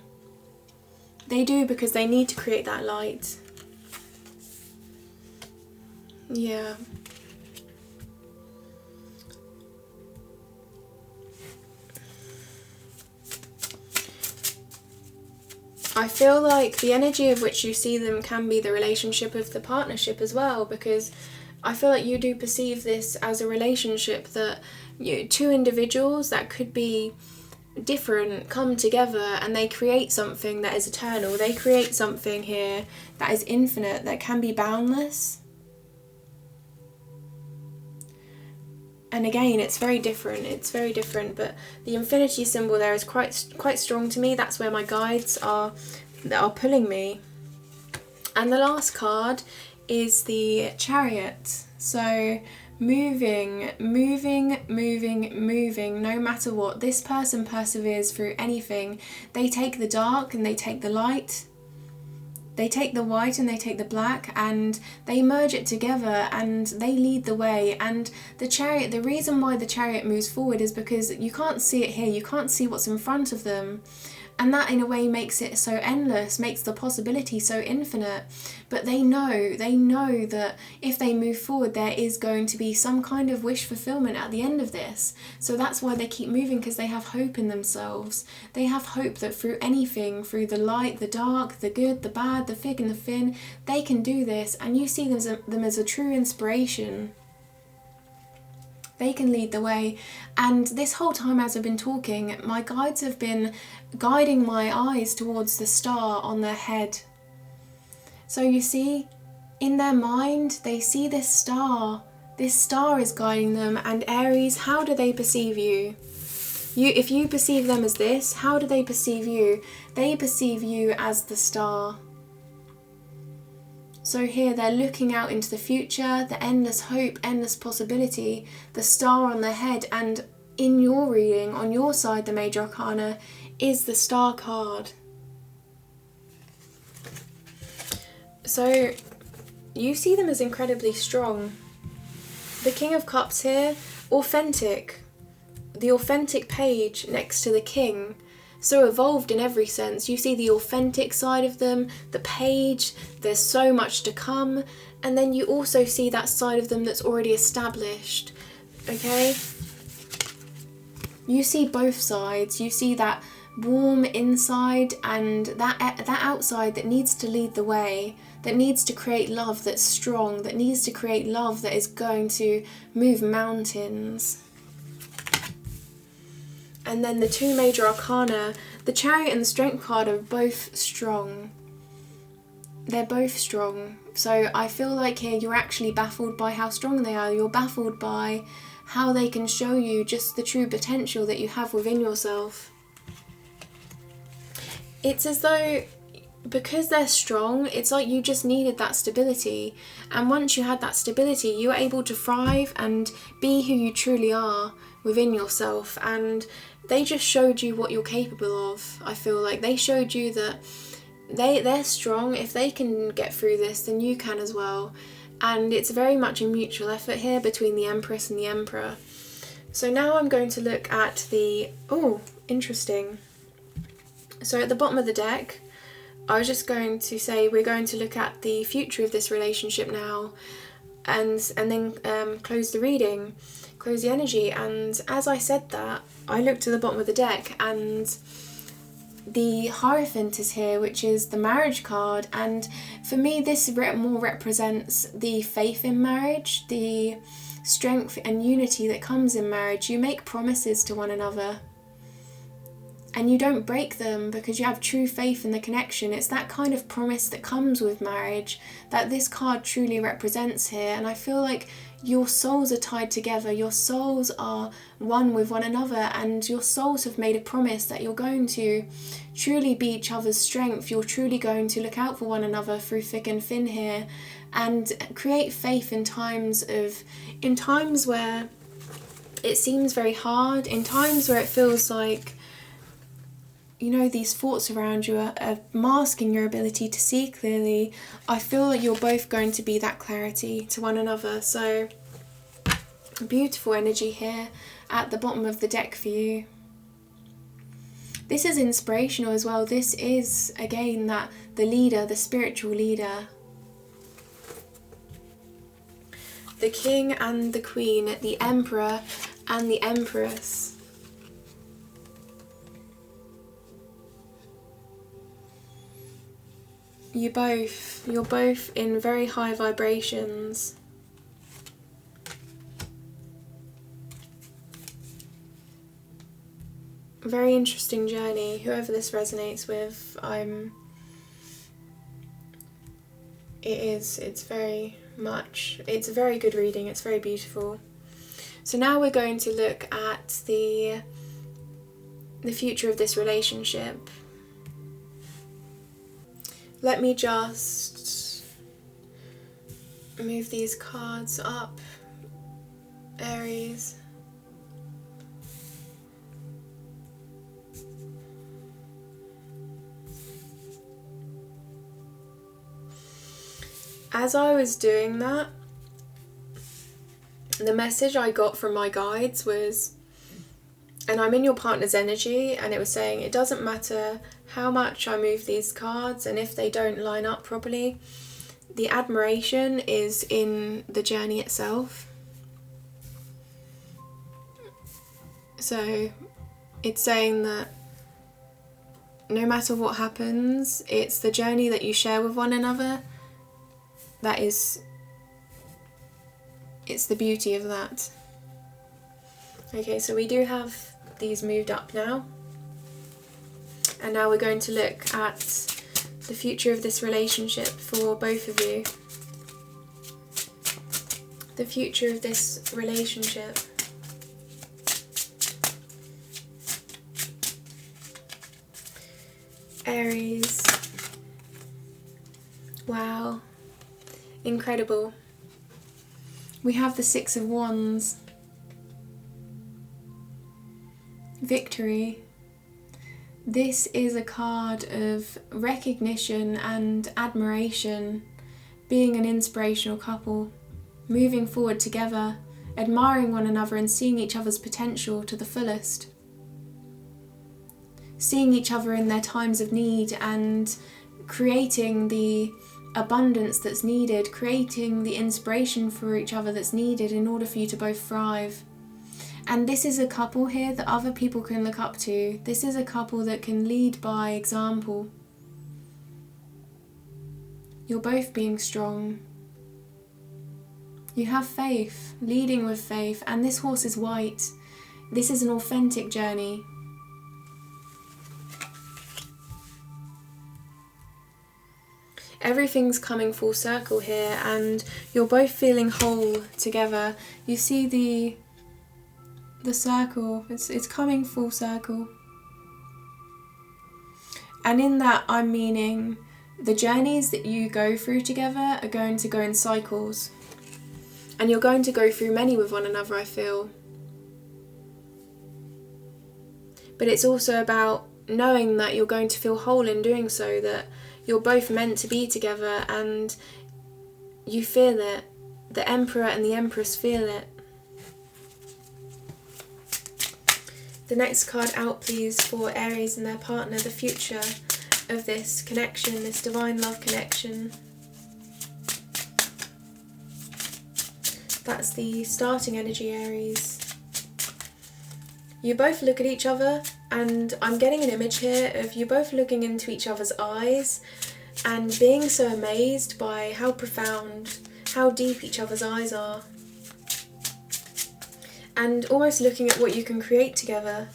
They do because they need to create that light. Yeah. I feel like the energy of which you see them can be the relationship of the partnership as well, because I feel like you do perceive this as a relationship that two individuals that could be different come together and they create something that is eternal. They create something here that is infinite, that can be boundless. And again, it's very different, but the infinity symbol there is quite strong to me. That's where my guides are pulling me. And the last card is the Chariot. So moving, no matter what. This person perseveres through anything. They take the dark and they take the light. They take the white and they take the black, and they merge it together and they lead the way. And the Chariot, the reason why the Chariot moves forward is because you can't see it here, you can't see what's in front of them. And that in a way makes it so endless, makes the possibility so infinite. But they know that if they move forward, there is going to be some kind of wish fulfillment at the end of this. So that's why they keep moving, because they have hope in themselves. They have hope that through anything, through the light, the dark, the good, the bad, the fig and the thin, they can do this. And you see them as a true inspiration. They can lead the way. And this whole time as I've been talking, my guides have been guiding my eyes towards the star on their head. So you see, in their mind, they see this star. This star is guiding them. And Aries, how do they perceive you? If you perceive them as this, how do they perceive you? They perceive you as the star. So here they're looking out into the future, the endless hope, endless possibility, the star on their head. And in your reading, on your side, the Major Arcana is the Star card. So you see them as incredibly strong. The King of Cups here, authentic. The authentic page next to the King. So evolved in every sense. You see the authentic side of them, the page, there's so much to come, and then you also see that side of them that's already established, okay? You see both sides. You see that warm inside and that outside that needs to lead the way, that needs to create love that's strong, that needs to create love that is going to move mountains. And then the two Major Arcana, the Chariot and the Strength card are both strong. They're both strong. So I feel like here you're actually baffled by how strong they are. You're baffled by how they can show you just the true potential that you have within yourself. It's as though, because they're strong, it's like you just needed that stability. And once you had that stability, you were able to thrive and be who you truly are within yourself. And they just showed you what you're capable of. I feel like they showed you that they're strong. If they can get through this, then you can as well. And it's very much a mutual effort here between the Empress and the Emperor. So now I'm going to look at the... Oh, interesting. So at the bottom of the deck, I was just going to say we're going to look at the future of this relationship now, and then close the reading, close the energy. And as I said that, I looked to the bottom of the deck and the Hierophant is here, which is the marriage card. And for me, this more represents the faith in marriage, the strength and unity that comes in marriage. You make promises to one another and you don't break them because you have true faith in the connection. It's that kind of promise that comes with marriage that this card truly represents here. And I feel like your souls are tied together, your souls are one with one another, and your souls have made a promise that you're going to truly be each other's strength. You're truly going to look out for one another through thick and thin here, and create faith in times where it seems very hard, in times where it feels like, you know, these thoughts around you are masking your ability to see clearly. I feel like you're both going to be that clarity to one another. So beautiful energy here at the bottom of the deck for you. This is inspirational as well. This is, again, that the leader, the spiritual leader. The King and the Queen, the Emperor and the Empress. You're both in very high vibrations. Very interesting journey. Whoever this resonates with, it's a very good reading. It's very beautiful. So now we're going to look at the future of this relationship. Let me just move these cards up, Aries. As I was doing that, the message I got from my guides was, and I'm in your partner's energy, and it was saying it doesn't matter how much I move these cards and if they don't line up properly, the admiration is in the journey itself. So it's saying that no matter what happens, it's the journey that you share with one another that is, it's the beauty of that. Okay, so we do have these moved up now. And now we're going to look at the future of this relationship for both of you. The future of this relationship. Aries. Wow. Incredible. We have the Six of Wands. Victory. This is a card of recognition and admiration, being an inspirational couple, moving forward together, admiring one another and seeing each other's potential to the fullest. Seeing each other in their times of need and creating the abundance that's needed, creating the inspiration for each other that's needed in order for you to both thrive. And this is a couple here that other people can look up to. This is a couple that can lead by example. You're both being strong. You have faith, leading with faith, and this horse is white. This is an authentic journey. Everything's coming full circle here, and you're both feeling whole together. You see the circle, it's coming full circle. And in that, I'm meaning the journeys that you go through together are going to go in cycles. And you're going to go through many with one another, I feel. But it's also about knowing that you're going to feel whole in doing so, that you're both meant to be together and you feel it. The Emperor and the Empress feel it. The next card out, please, for Aries and their partner, the future of this connection, this divine love connection. That's the starting energy, Aries. You both look at each other, and I'm getting an image here of you both looking into each other's eyes and being so amazed by how profound, how deep each other's eyes are. And almost looking at what you can create together.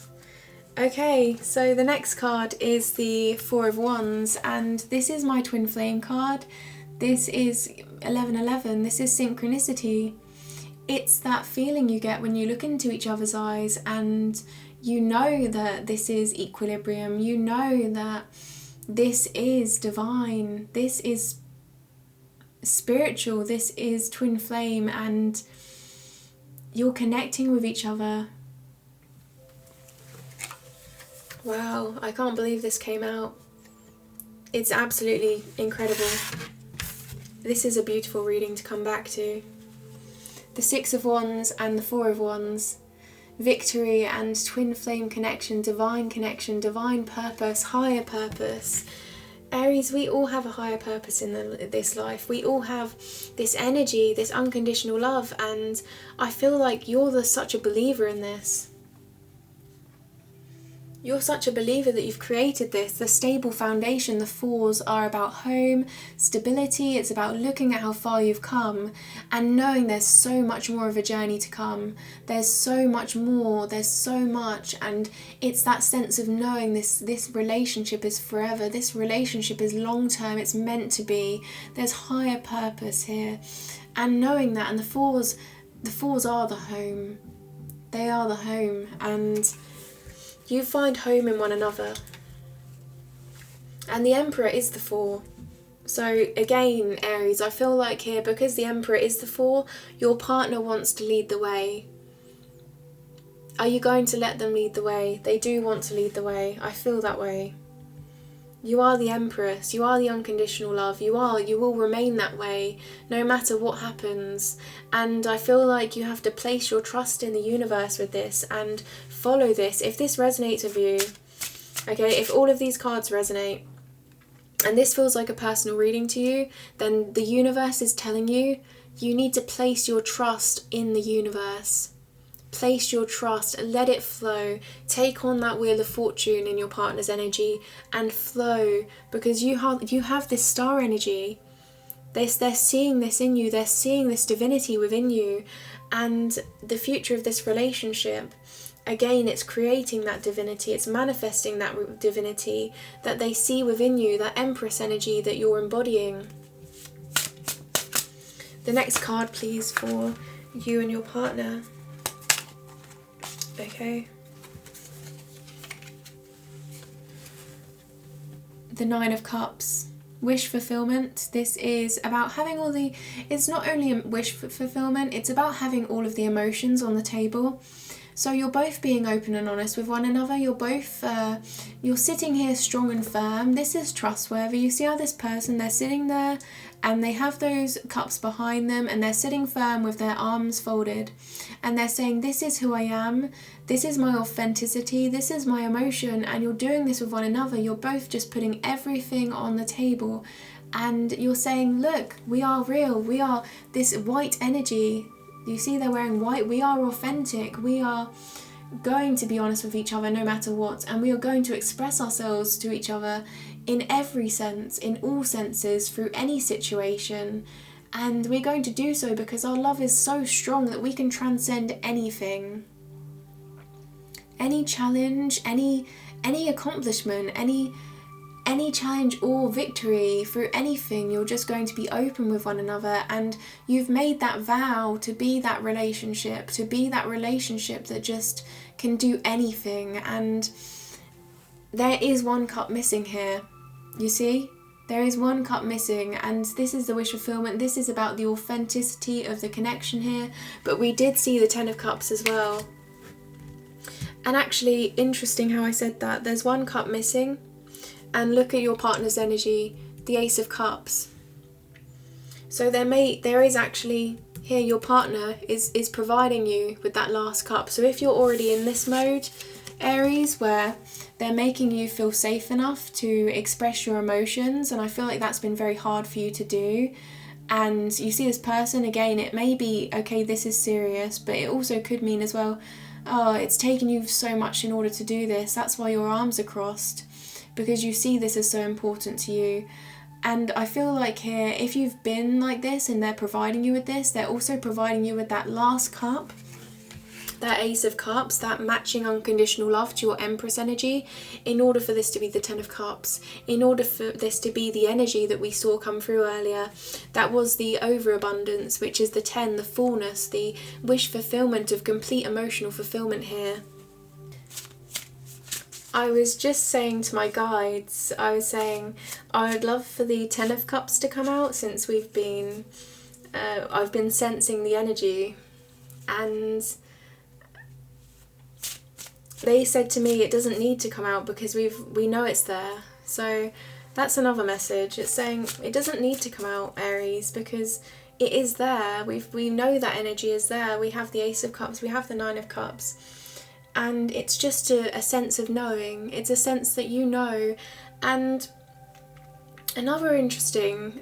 Okay, so the next card is the Four of Wands, and this is my twin flame card. This is 1111. This is synchronicity. It's that feeling you get when you look into each other's eyes and you know that this is equilibrium. You know that this is divine. This is spiritual. This is twin flame, and you're connecting with each other. Wow, I can't believe this came out. It's absolutely incredible. This is a beautiful reading to come back to. The Six of Wands and the Four of Wands. Victory and twin flame connection, divine purpose, higher purpose. Aries, we all have a higher purpose in this life. We all have this energy, this unconditional love, and I feel like you're such a believer in this. You're such a believer that you've created this, the stable foundation. The fours are about home, stability. It's about looking at how far you've come and knowing there's so much more of a journey to come. There's so much more, there's so much, and it's that sense of knowing this relationship is forever, this relationship is long term, it's meant to be. There's higher purpose here. And knowing that, and the fours are the home. They are the home, and you find home in one another. And the Emperor is the four. So again, Aries, I feel like here, because the Emperor is the 4, your partner wants to lead the way. Are you going to let them lead the way? They do want to lead the way. I feel that way. You are the Empress. You are the unconditional love. You will remain that way no matter what happens. And I feel like you have to place your trust in the universe with this and follow this. If this resonates with you, okay, if all of these cards resonate, and this feels like a personal reading to you, then the universe is telling you, you need to place your trust in the universe. Place your trust, let it flow. Take on that Wheel of Fortune in your partner's energy and flow, because you have this star energy. They're seeing this in you, they're seeing this divinity within you, and the future of this relationship, again, it's creating that divinity, it's manifesting that divinity that they see within you, that Empress energy that you're embodying. The next card, please, for you and your partner. Okay. The 9 of Cups. Wish fulfillment. This is about having all the... It's not only a wish fulfillment, it's about having all of the emotions on the table. So you're both being open and honest with one another. You're both, you're sitting here strong and firm. This is trustworthy. You see how this person, they're sitting there and they have those cups behind them and they're sitting firm with their arms folded. And they're saying, this is who I am. This is my authenticity. This is my emotion. And you're doing this with one another. You're both just putting everything on the table. And you're saying, look, we are real. We are this white energy. You see they're wearing white. We are authentic. We are going to be honest with each other no matter what. And we are going to express ourselves to each other in every sense, in all senses, through any situation. And we're going to do so because our love is so strong that we can transcend anything. Any challenge, any accomplishment, any challenge or victory, through anything, you're just going to be open with one another, and you've made that vow to be that relationship that just can do anything. And there is one cup missing here, you see? There is one cup missing, and this is the wish fulfillment. This is about the authenticity of the connection here, but we did see the 10 of Cups as well. And actually, interesting how I said that. There's one cup missing. And look at your partner's energy, the Ace of Cups. So there is actually, here your partner is providing you with that last cup. So if you're already in this mode, Aries, where they're making you feel safe enough to express your emotions, and I feel like that's been very hard for you to do. And you see this person, again, it may be, okay, this is serious, but it also could mean as well, oh, it's taken you so much in order to do this. That's why your arms are crossed, because you see this as so important to you. And I feel like here, if you've been like this and they're providing you with this, they're also providing you with that last cup, that Ace of Cups, that matching unconditional love to your Empress energy, in order for this to be the 10 of Cups, in order for this to be the energy that we saw come through earlier. That was the overabundance, which is the 10, the fullness, the wish fulfillment of complete emotional fulfillment here. I was just saying to my guides, I was saying I would love for the 10 of Cups to come out, since I've been sensing the energy, and they said to me it doesn't need to come out because we know it's there. So that's another message. It's saying it doesn't need to come out, Aries, because it is there. We know that energy is there. We have the Ace of Cups, we have the 9 of Cups. And it's just a sense of knowing. It's a sense that you know. And another interesting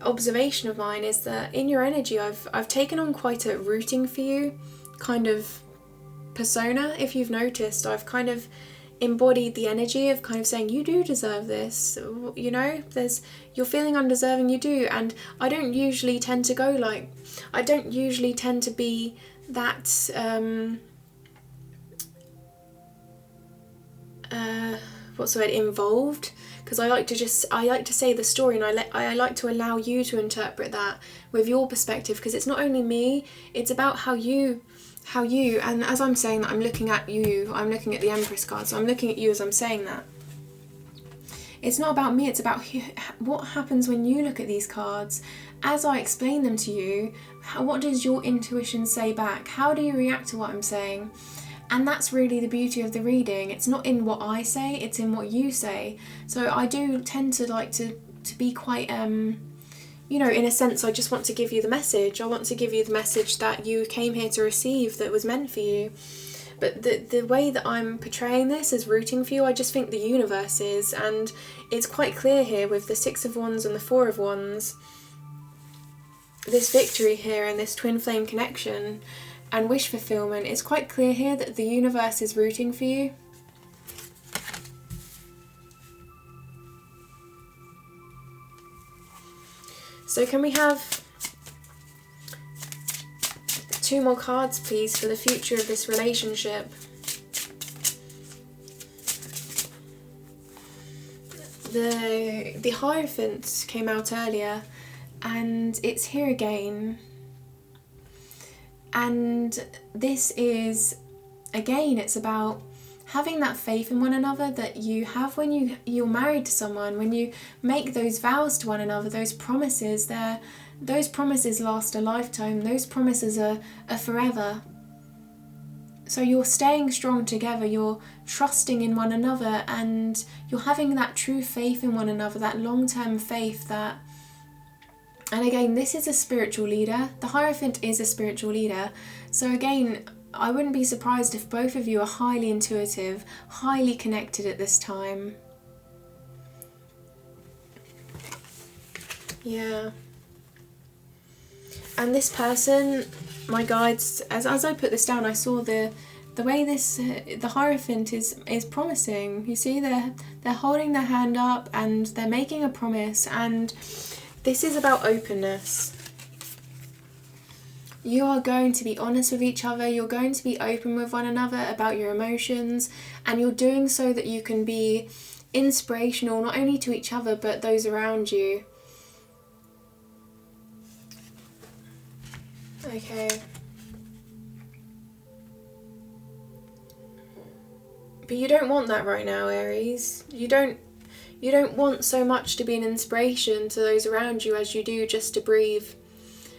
observation of mine is that in your energy, I've taken on quite a rooting for you kind of persona. If you've noticed, I've kind of embodied the energy of kind of saying, you do deserve this, you know, you're feeling undeserving, you do. And I don't usually tend to go like, I don't usually tend to be that what's the word, involved, because I like to say the story, and I like to allow you to interpret that with your perspective, because it's not only me, it's about how you, and as I'm saying that, I'm looking at you, I'm looking at the Empress card, so I'm looking at you as I'm saying that. It's not about me, it's about what happens when you look at these cards. As I explain them to you, what does your intuition say back? How do you react to what I'm saying? And that's really the beauty of the reading. It's not in what I say, it's in what you say. So I do tend to like to be quite, you know, in a sense, I just want to give you the message. I want to give you the message that you came here to receive, that was meant for you. But the way that I'm portraying this as rooting for you, I just think the universe is. And it's quite clear here with the Six of Wands and the Four of Wands. This victory here and this twin flame connection and wish fulfillment, it's quite clear here that the universe is rooting for you. So can we have 2 more cards, please, for the future of this relationship? The Hierophant came out earlier, and it's here again. And this is, again, it's about having that faith in one another that you have when you're married to someone, when you make those vows to one another, those promises, those promises last a lifetime, those promises are forever. So you're staying strong together, you're trusting in one another, and you're having that true faith in one another, that long-term faith that... And again, this is a spiritual leader. The Hierophant is a spiritual leader. So again, I wouldn't be surprised if both of you are highly intuitive, highly connected at this time. Yeah. And this person, my guides, as I put this down, I saw the way this the Hierophant is promising. You see, they're holding their hand up and they're making a promise, and this is about openness. You are going to be honest with each other, you're going to be open with one another about your emotions, and you're doing so that you can be inspirational not only to each other but those around you. Okay. But you don't want that right now, Aries. You don't want so much to be an inspiration to those around you as you do just to breathe.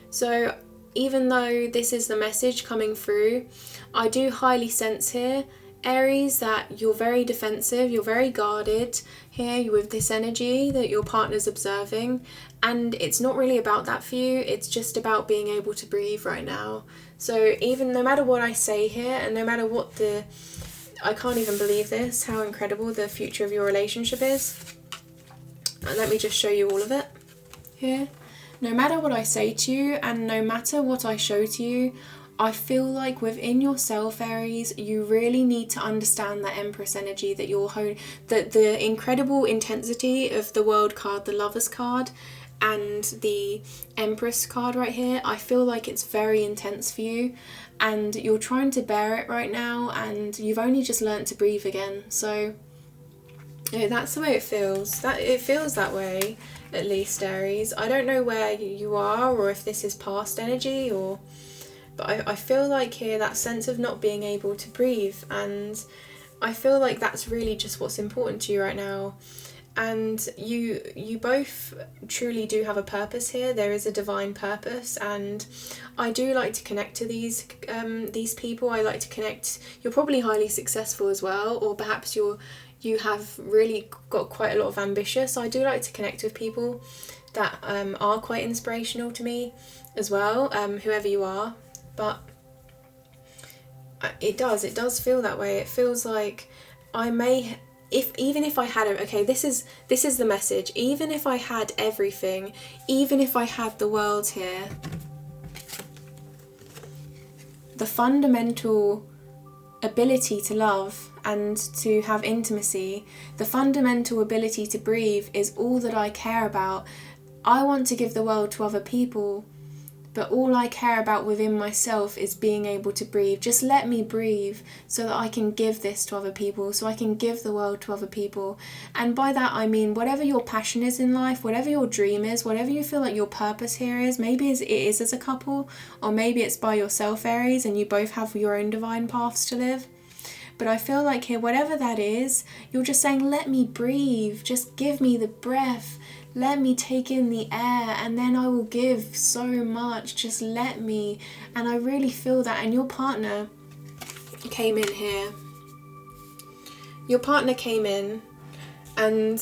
So even though this is the message coming through, I do highly sense here, Aries, that you're very defensive, you're very guarded here with this energy that your partner's observing, and it's not really about that for you, it's just about being able to breathe right now. So even no matter what I say here, and no matter what I can't even believe this, how incredible the future of your relationship is. Let me just show you all of it here. No matter what I say to you, and no matter what I show to you, I feel like within yourself, Aries, you really need to understand that Empress energy that you're holding, that the incredible intensity of the World card, the Lovers card, and the Empress card right here. I feel like it's very intense for you, and you're trying to bear it right now, and you've only just learnt to breathe again. So yeah, that's the way it feels. It feels that way, at least, Aries. I don't know where you are, or if this is past energy, but I feel like here that sense of not being able to breathe, and I feel like that's really just what's important to you right now. And you both truly do have a purpose here. There is a divine purpose, and I do like to connect to these people. I like to connect. You're probably highly successful as well, or perhaps you have really got quite a lot of ambition. So I do like to connect with people that are quite inspirational to me as well, whoever you are. But it does feel that way. It feels like I may... Even if I had it, okay, this is the message. Even if I had everything, even if I had the world here, the fundamental ability to love and to have intimacy, the fundamental ability to breathe is all that I care about. I want to give the world to other people, but all I care about within myself is being able to breathe. Just let me breathe so that I can give this to other people, so I can give the world to other people. And by that I mean whatever your passion is in life, whatever your dream is, whatever you feel like your purpose here is, maybe it is as a couple, or maybe it's by yourself, Aries, and you both have your own divine paths to live. But I feel like here, whatever that is, you're just saying, let me breathe, just give me the breath, let me take in the air, and then I will give so much, just let me. And I really feel that. And your partner came in here. Your partner came in, and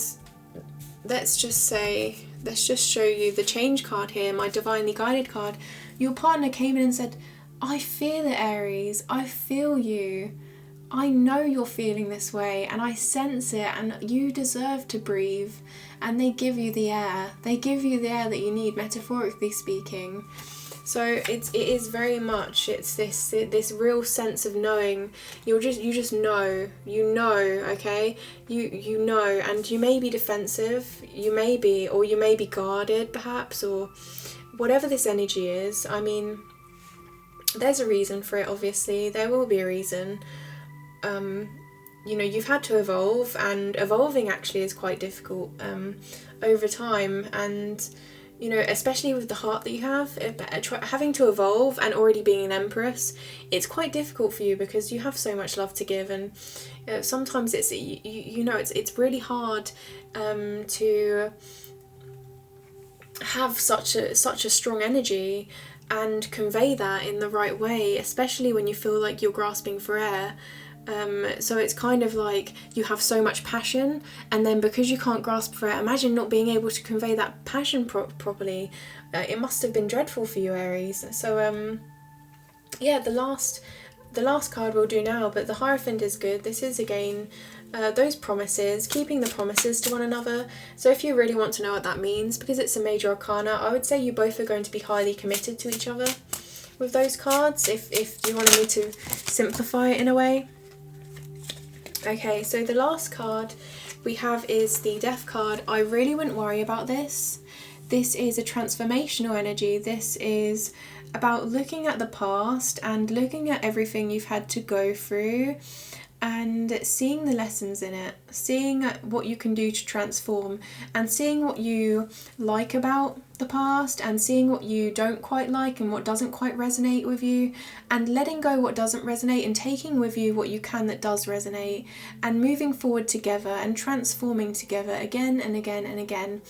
let's just show you the change card here, my divinely guided card. Your partner came in and said, I feel it, Aries, I feel you. I know you're feeling this way, and I sense it, and you deserve to breathe. And they give you the air. They give you the air that you need, metaphorically speaking. So it is very much, it's this real sense of knowing. You just know, okay? You know, and you may be defensive, you may be guarded perhaps, or whatever this energy is. I mean, there's a reason for it, obviously. There will be a reason. You know, you've had to evolve, and evolving actually is quite difficult over time. And, you know, especially with the heart that you have, having to evolve and already being an Empress, it's quite difficult for you because you have so much love to give. And sometimes it's, you know, it's really hard to have such a strong energy and convey that in the right way, especially when you feel like you're grasping for air. So it's kind of like you have so much passion, and then because you can't grasp for it, imagine not being able to convey that passion properly. It must have been dreadful for you, Aries. So yeah, the last card we'll do now, but the Hierophant is good. This is again those promises, keeping the promises to one another. So if you really want to know what that means, because it's a major arcana, I would say you both are going to be highly committed to each other with those cards, if you wanted me to simplify it in a way. Okay, so the last card we have is the Death card. I really wouldn't worry about this. This is a transformational energy. This is about looking at the past and looking at everything you've had to go through and seeing the lessons in it, seeing what you can do to transform, and seeing what you like about the past and seeing what you don't quite like and what doesn't quite resonate with you, and letting go what doesn't resonate and taking with you what you can that does resonate, and moving forward together and transforming together again and again and again.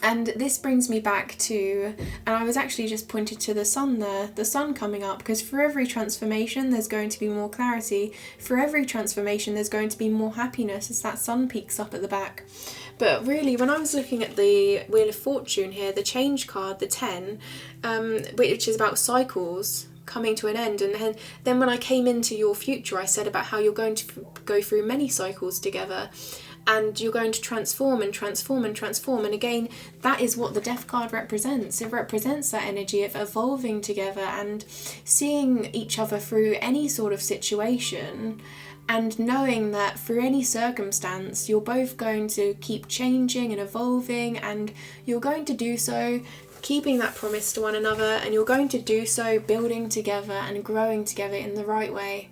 And this brings me back to, and I was actually just pointed to the sun there, the sun coming up, because for every transformation there's going to be more clarity. For every transformation there's going to be more happiness as that sun peaks up at the back. But really, when I was looking at the Wheel of Fortune here, the change card, the 10, which is about cycles coming to an end, and then when I came into your future, I said about how you're going to go through many cycles together. And you're going to transform and transform and transform. And again, that is what the Death card represents. It represents that energy of evolving together and seeing each other through any sort of situation, and knowing that through any circumstance, you're both going to keep changing and evolving, and you're going to do so keeping that promise to one another, and you're going to do so building together and growing together in the right way.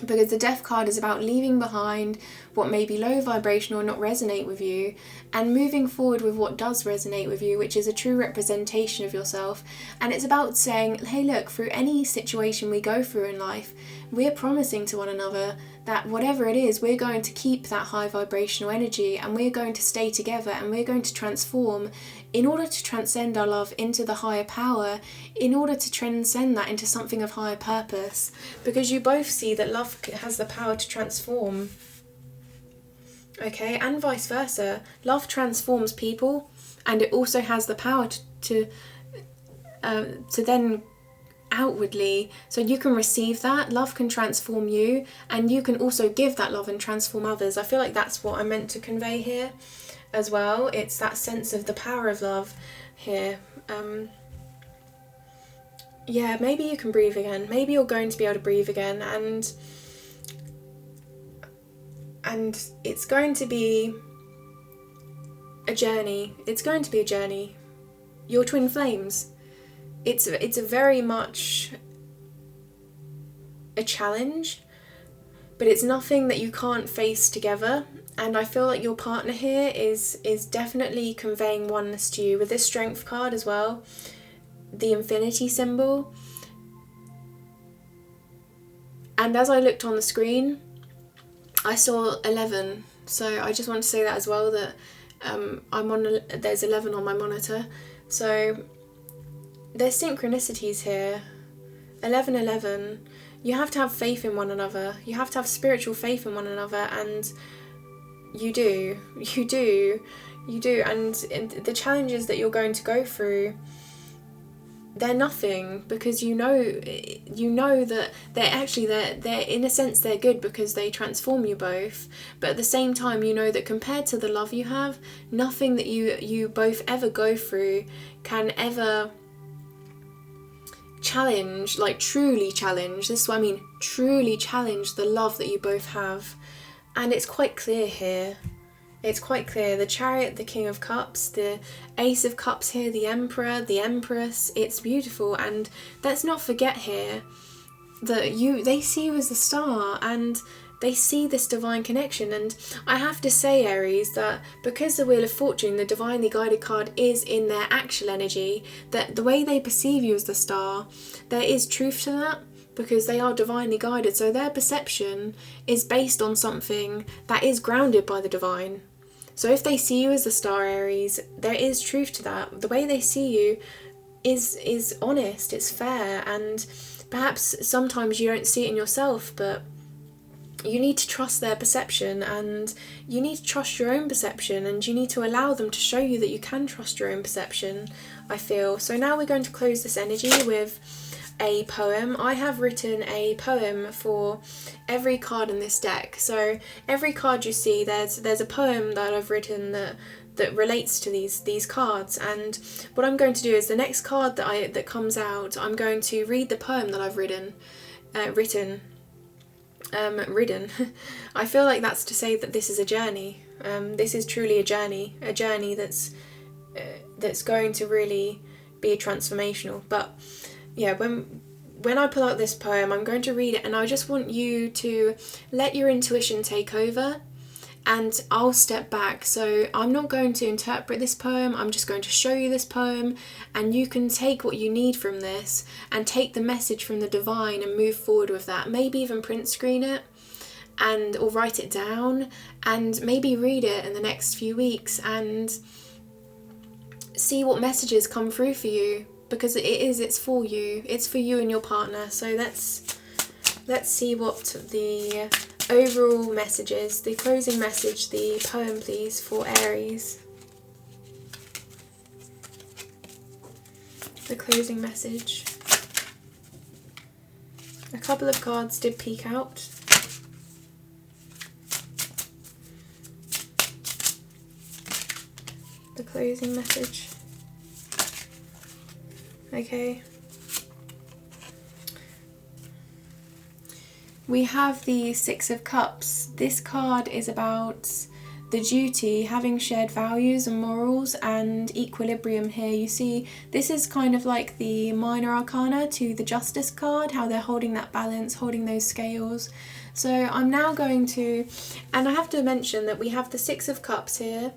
Because the Death card is about leaving behind what may be low vibration or not resonate with you, and moving forward with what does resonate with you, which is a true representation of yourself. And it's about saying, hey look, through any situation we go through in life, we're promising to one another that whatever it is, we're going to keep that high vibrational energy, and we're going to stay together, and we're going to transform in order to transcend our love into the higher power, in order to transcend that into something of higher purpose. Because you both see that love has the power to transform. Okay, and vice versa. Love transforms people, and it also has the power to then outwardly, so you can receive that. Love can transform you, and you can also give that love and transform others. I feel like that's what I meant to convey here as well. It's that sense of the power of love here. Yeah, maybe you can breathe again. Maybe you're going to be able to breathe again, and it's going to be a journey. It's going to be a journey. Your twin flames. It's a very much a challenge, but it's nothing that you can't face together. And I feel like your partner here is definitely conveying oneness to you with this Strength card as well, the infinity symbol. And as I looked on the screen, I saw 11. So I just want to say that as well, that there's 11 on my monitor. So there's synchronicities here. 11. You have to have faith in one another. You have to have spiritual faith in one another, and you do. And the challenges that you're going to go through, they're nothing, because you know that they're in a sense they're good, because they transform you both. But at the same time, you know that compared to the love you have, nothing that you both ever go through can ever challenge, like truly challenge, this is what I mean, truly challenge the love that you both have. And it's quite clear here. It's quite clear. The Chariot, the King of Cups, the Ace of Cups here, the Emperor, the Empress. It's beautiful. And let's not forget here that they see you as the star, and they see this divine connection. And I have to say, Aries, that because the Wheel of Fortune, the divinely guided card, is in their actual energy, that the way they perceive you as the star, there is truth to that, because they are divinely guided. So their perception is based on something that is grounded by the divine. So if they see you as the star, Aries, there is truth to that. The way they see you is honest, it's fair, and perhaps sometimes you don't see it in yourself, but you need to trust their perception, and you need to trust your own perception, and you need to allow them to show you that you can trust your own perception, I feel. So now we're going to close this energy with a poem. I have written a poem for every card in this deck. So every card you see, there's a poem that I've written that relates to these cards. And what I'm going to do is the next card that comes out, I'm going to read the poem that I've written. I feel like that's to say that this is a journey. This is truly a journey that's going to really be transformational. But yeah, when I pull out this poem, I'm going to read it, and I just want you to let your intuition take over, and I'll step back. So I'm not going to interpret this poem, I'm just going to show you this poem, and you can take what you need from this and take the message from the divine and move forward with that. Maybe even print screen it or write it down, and maybe read it in the next few weeks and see what messages come through for you, because it's for you and your partner. So let's see what the overall message is, the closing message, the poem, please, for Aries. The closing message. A couple of cards did peek out. The closing message. Okay. We have the Six of Cups. This card is about the duty, having shared values and morals, and equilibrium here. You see, this is kind of like the minor arcana to the Justice card, how they're holding that balance, holding those scales. So I'm now going to, and I have to mention that we have the Six of Cups here,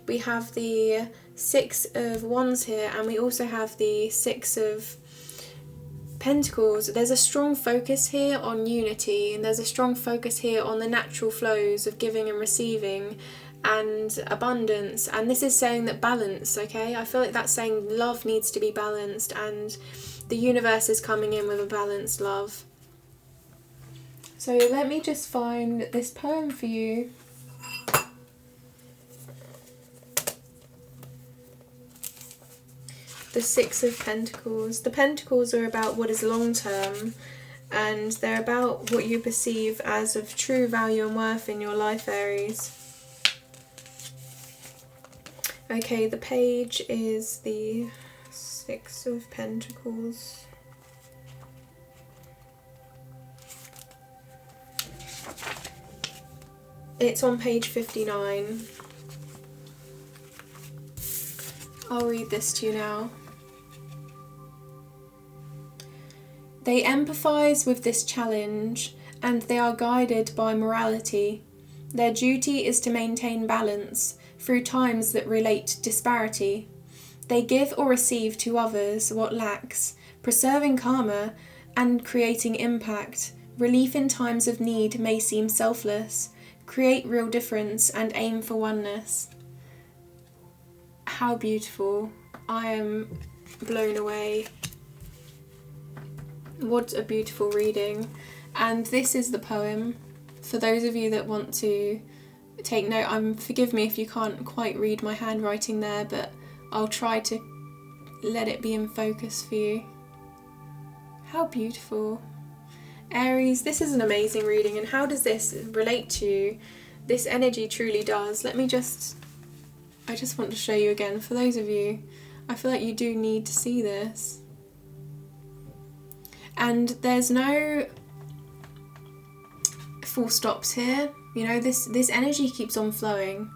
we have the Six of Wands here, and we also have the Six of Pentacles. There's a strong focus here on unity, and there's a strong focus here on the natural flows of giving and receiving and abundance. And this is saying that balance, okay? I feel like that's saying love needs to be balanced, and the universe is coming in with a balanced love. So let me just find this poem for you. The Six of Pentacles. The Pentacles are about what is long term, and they're about what you perceive as of true value and worth in your life, Aries. Okay, the page is the Six of Pentacles. It's on page 59. I'll read this to you now. They empathise with this challenge, and they are guided by morality. Their duty is to maintain balance through times that relate disparity. They give or receive to others what lacks, preserving karma and creating impact Relief in times of need may seem selfless. Create real difference and aim for oneness. How beautiful. I am blown away. What a beautiful reading. And this is the poem. For those of you that want to take note, forgive me if you can't quite read my handwriting there, but I'll try to let it be in focus for you. How beautiful. Aries, this is an amazing reading, and how does this relate to you? This energy truly does. I just want to show you again, for those of you, I feel like you do need to see this. And there's no full stops here. You know, this energy keeps on flowing,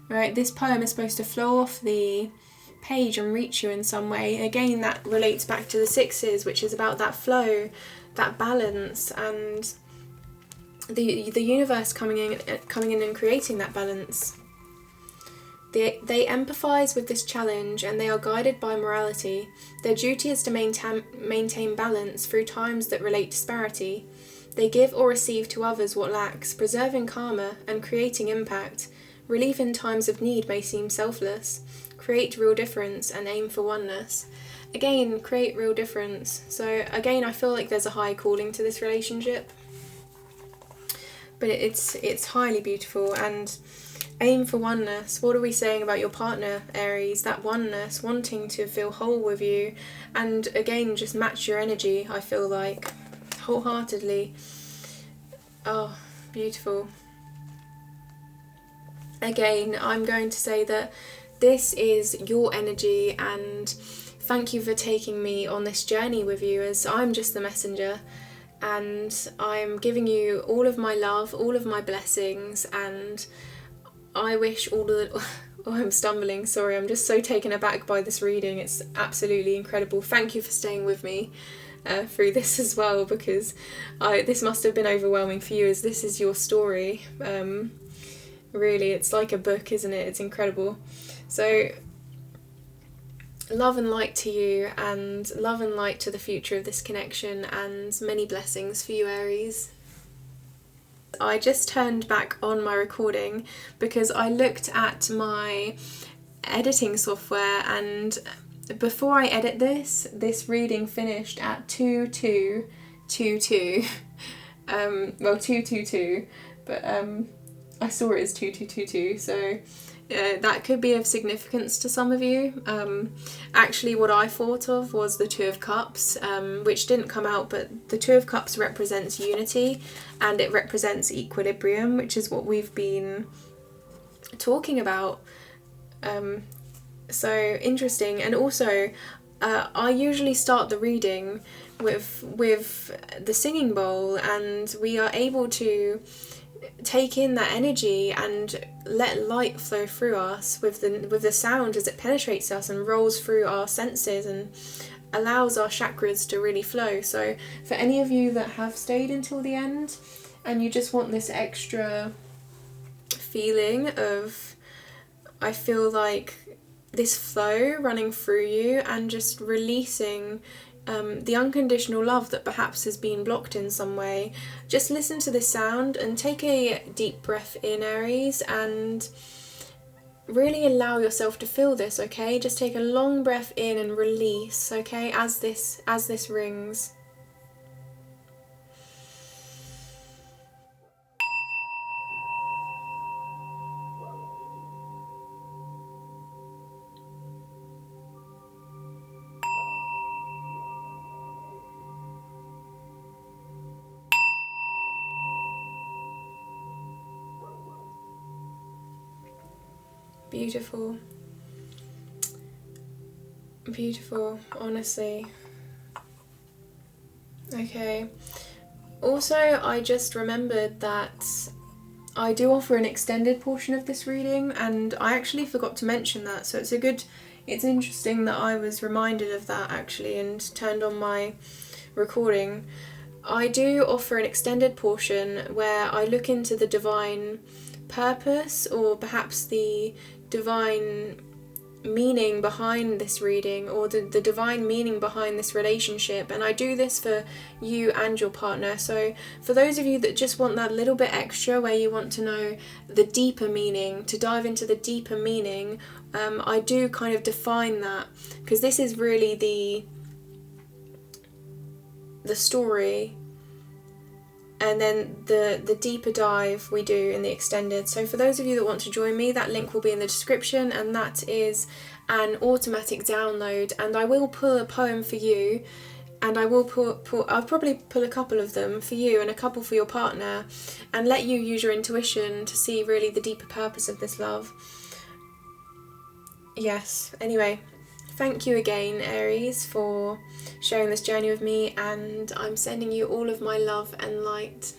right? This poem is supposed to flow off the page and reach you in some way. Again, that relates back to the sixes, which is about that flow, that balance, and the universe coming in and creating that balance. They empathise with this challenge, and they are guided by morality. Their duty is to maintain balance through times that relate disparity. They give or receive to others what lacks, preserving karma and creating impact. Relief in times of need may seem selfless. Create real difference and aim for oneness. Again, create real difference. So again, I feel like there's a high calling to this relationship. But it's highly beautiful. And aim for oneness. What are we saying about your partner, Aries? That oneness, wanting to feel whole with you. And again, just match your energy, I feel like, wholeheartedly. Oh, beautiful. Again, I'm going to say that this is your energy, and thank you for taking me on this journey with you, as I'm just the messenger, and I'm giving you all of my love, all of my blessings, and I wish all of the... Oh, I'm stumbling, sorry, I'm just so taken aback by this reading. It's absolutely incredible. Thank you for staying with me through this as well, because this must have been overwhelming for you, as this is your story. Really, it's like a book, isn't it? It's incredible. So, love and light to you, and love and light to the future of this connection, and many blessings for you, Aries. I just turned back on my recording because I looked at my editing software, and before I edit this reading finished at 2222. Well, 222, but I saw it as 2222, so that could be of significance to some of you. Actually, what I thought of was the Two of Cups, which didn't come out, but the Two of Cups represents unity, and it represents equilibrium, which is what we've been talking about. So interesting. And also, I usually start the reading with the singing bowl, and we are able to take in that energy and let light flow through us with the sound as it penetrates us and rolls through our senses and allows our chakras to really flow. So for any of you that have stayed until the end and you just want this extra feeling of, I feel like, this flow running through you and just releasing the unconditional love that perhaps has been blocked in some way, just listen to this sound and take a deep breath in, Aries, and really allow yourself to feel this, okay? Just take a long breath in and release, okay, as this rings. Beautiful. Beautiful, honestly. Okay. Also, I just remembered that I do offer an extended portion of this reading, and I actually forgot to mention that, so it's interesting that I was reminded of that actually and turned on my recording. I do offer an extended portion where I look into the divine purpose, or perhaps the divine meaning behind this reading, or the divine meaning behind this relationship. And I do this for you and your partner. So for those of you that just want that little bit extra, where you want to know the deeper meaning, to dive into the deeper meaning, I do kind of define that, because this is really the story, and then the deeper dive we do in the extended. So for those of you that want to join me, that link will be in the description, and that is an automatic download. And I will pull a poem for you, and I will I'll probably pull a couple of them for you and a couple for your partner, and let you use your intuition to see really the deeper purpose of this love. Yes, anyway, thank you again, Aries, for sharing this journey with me, and I'm sending you all of my love and light.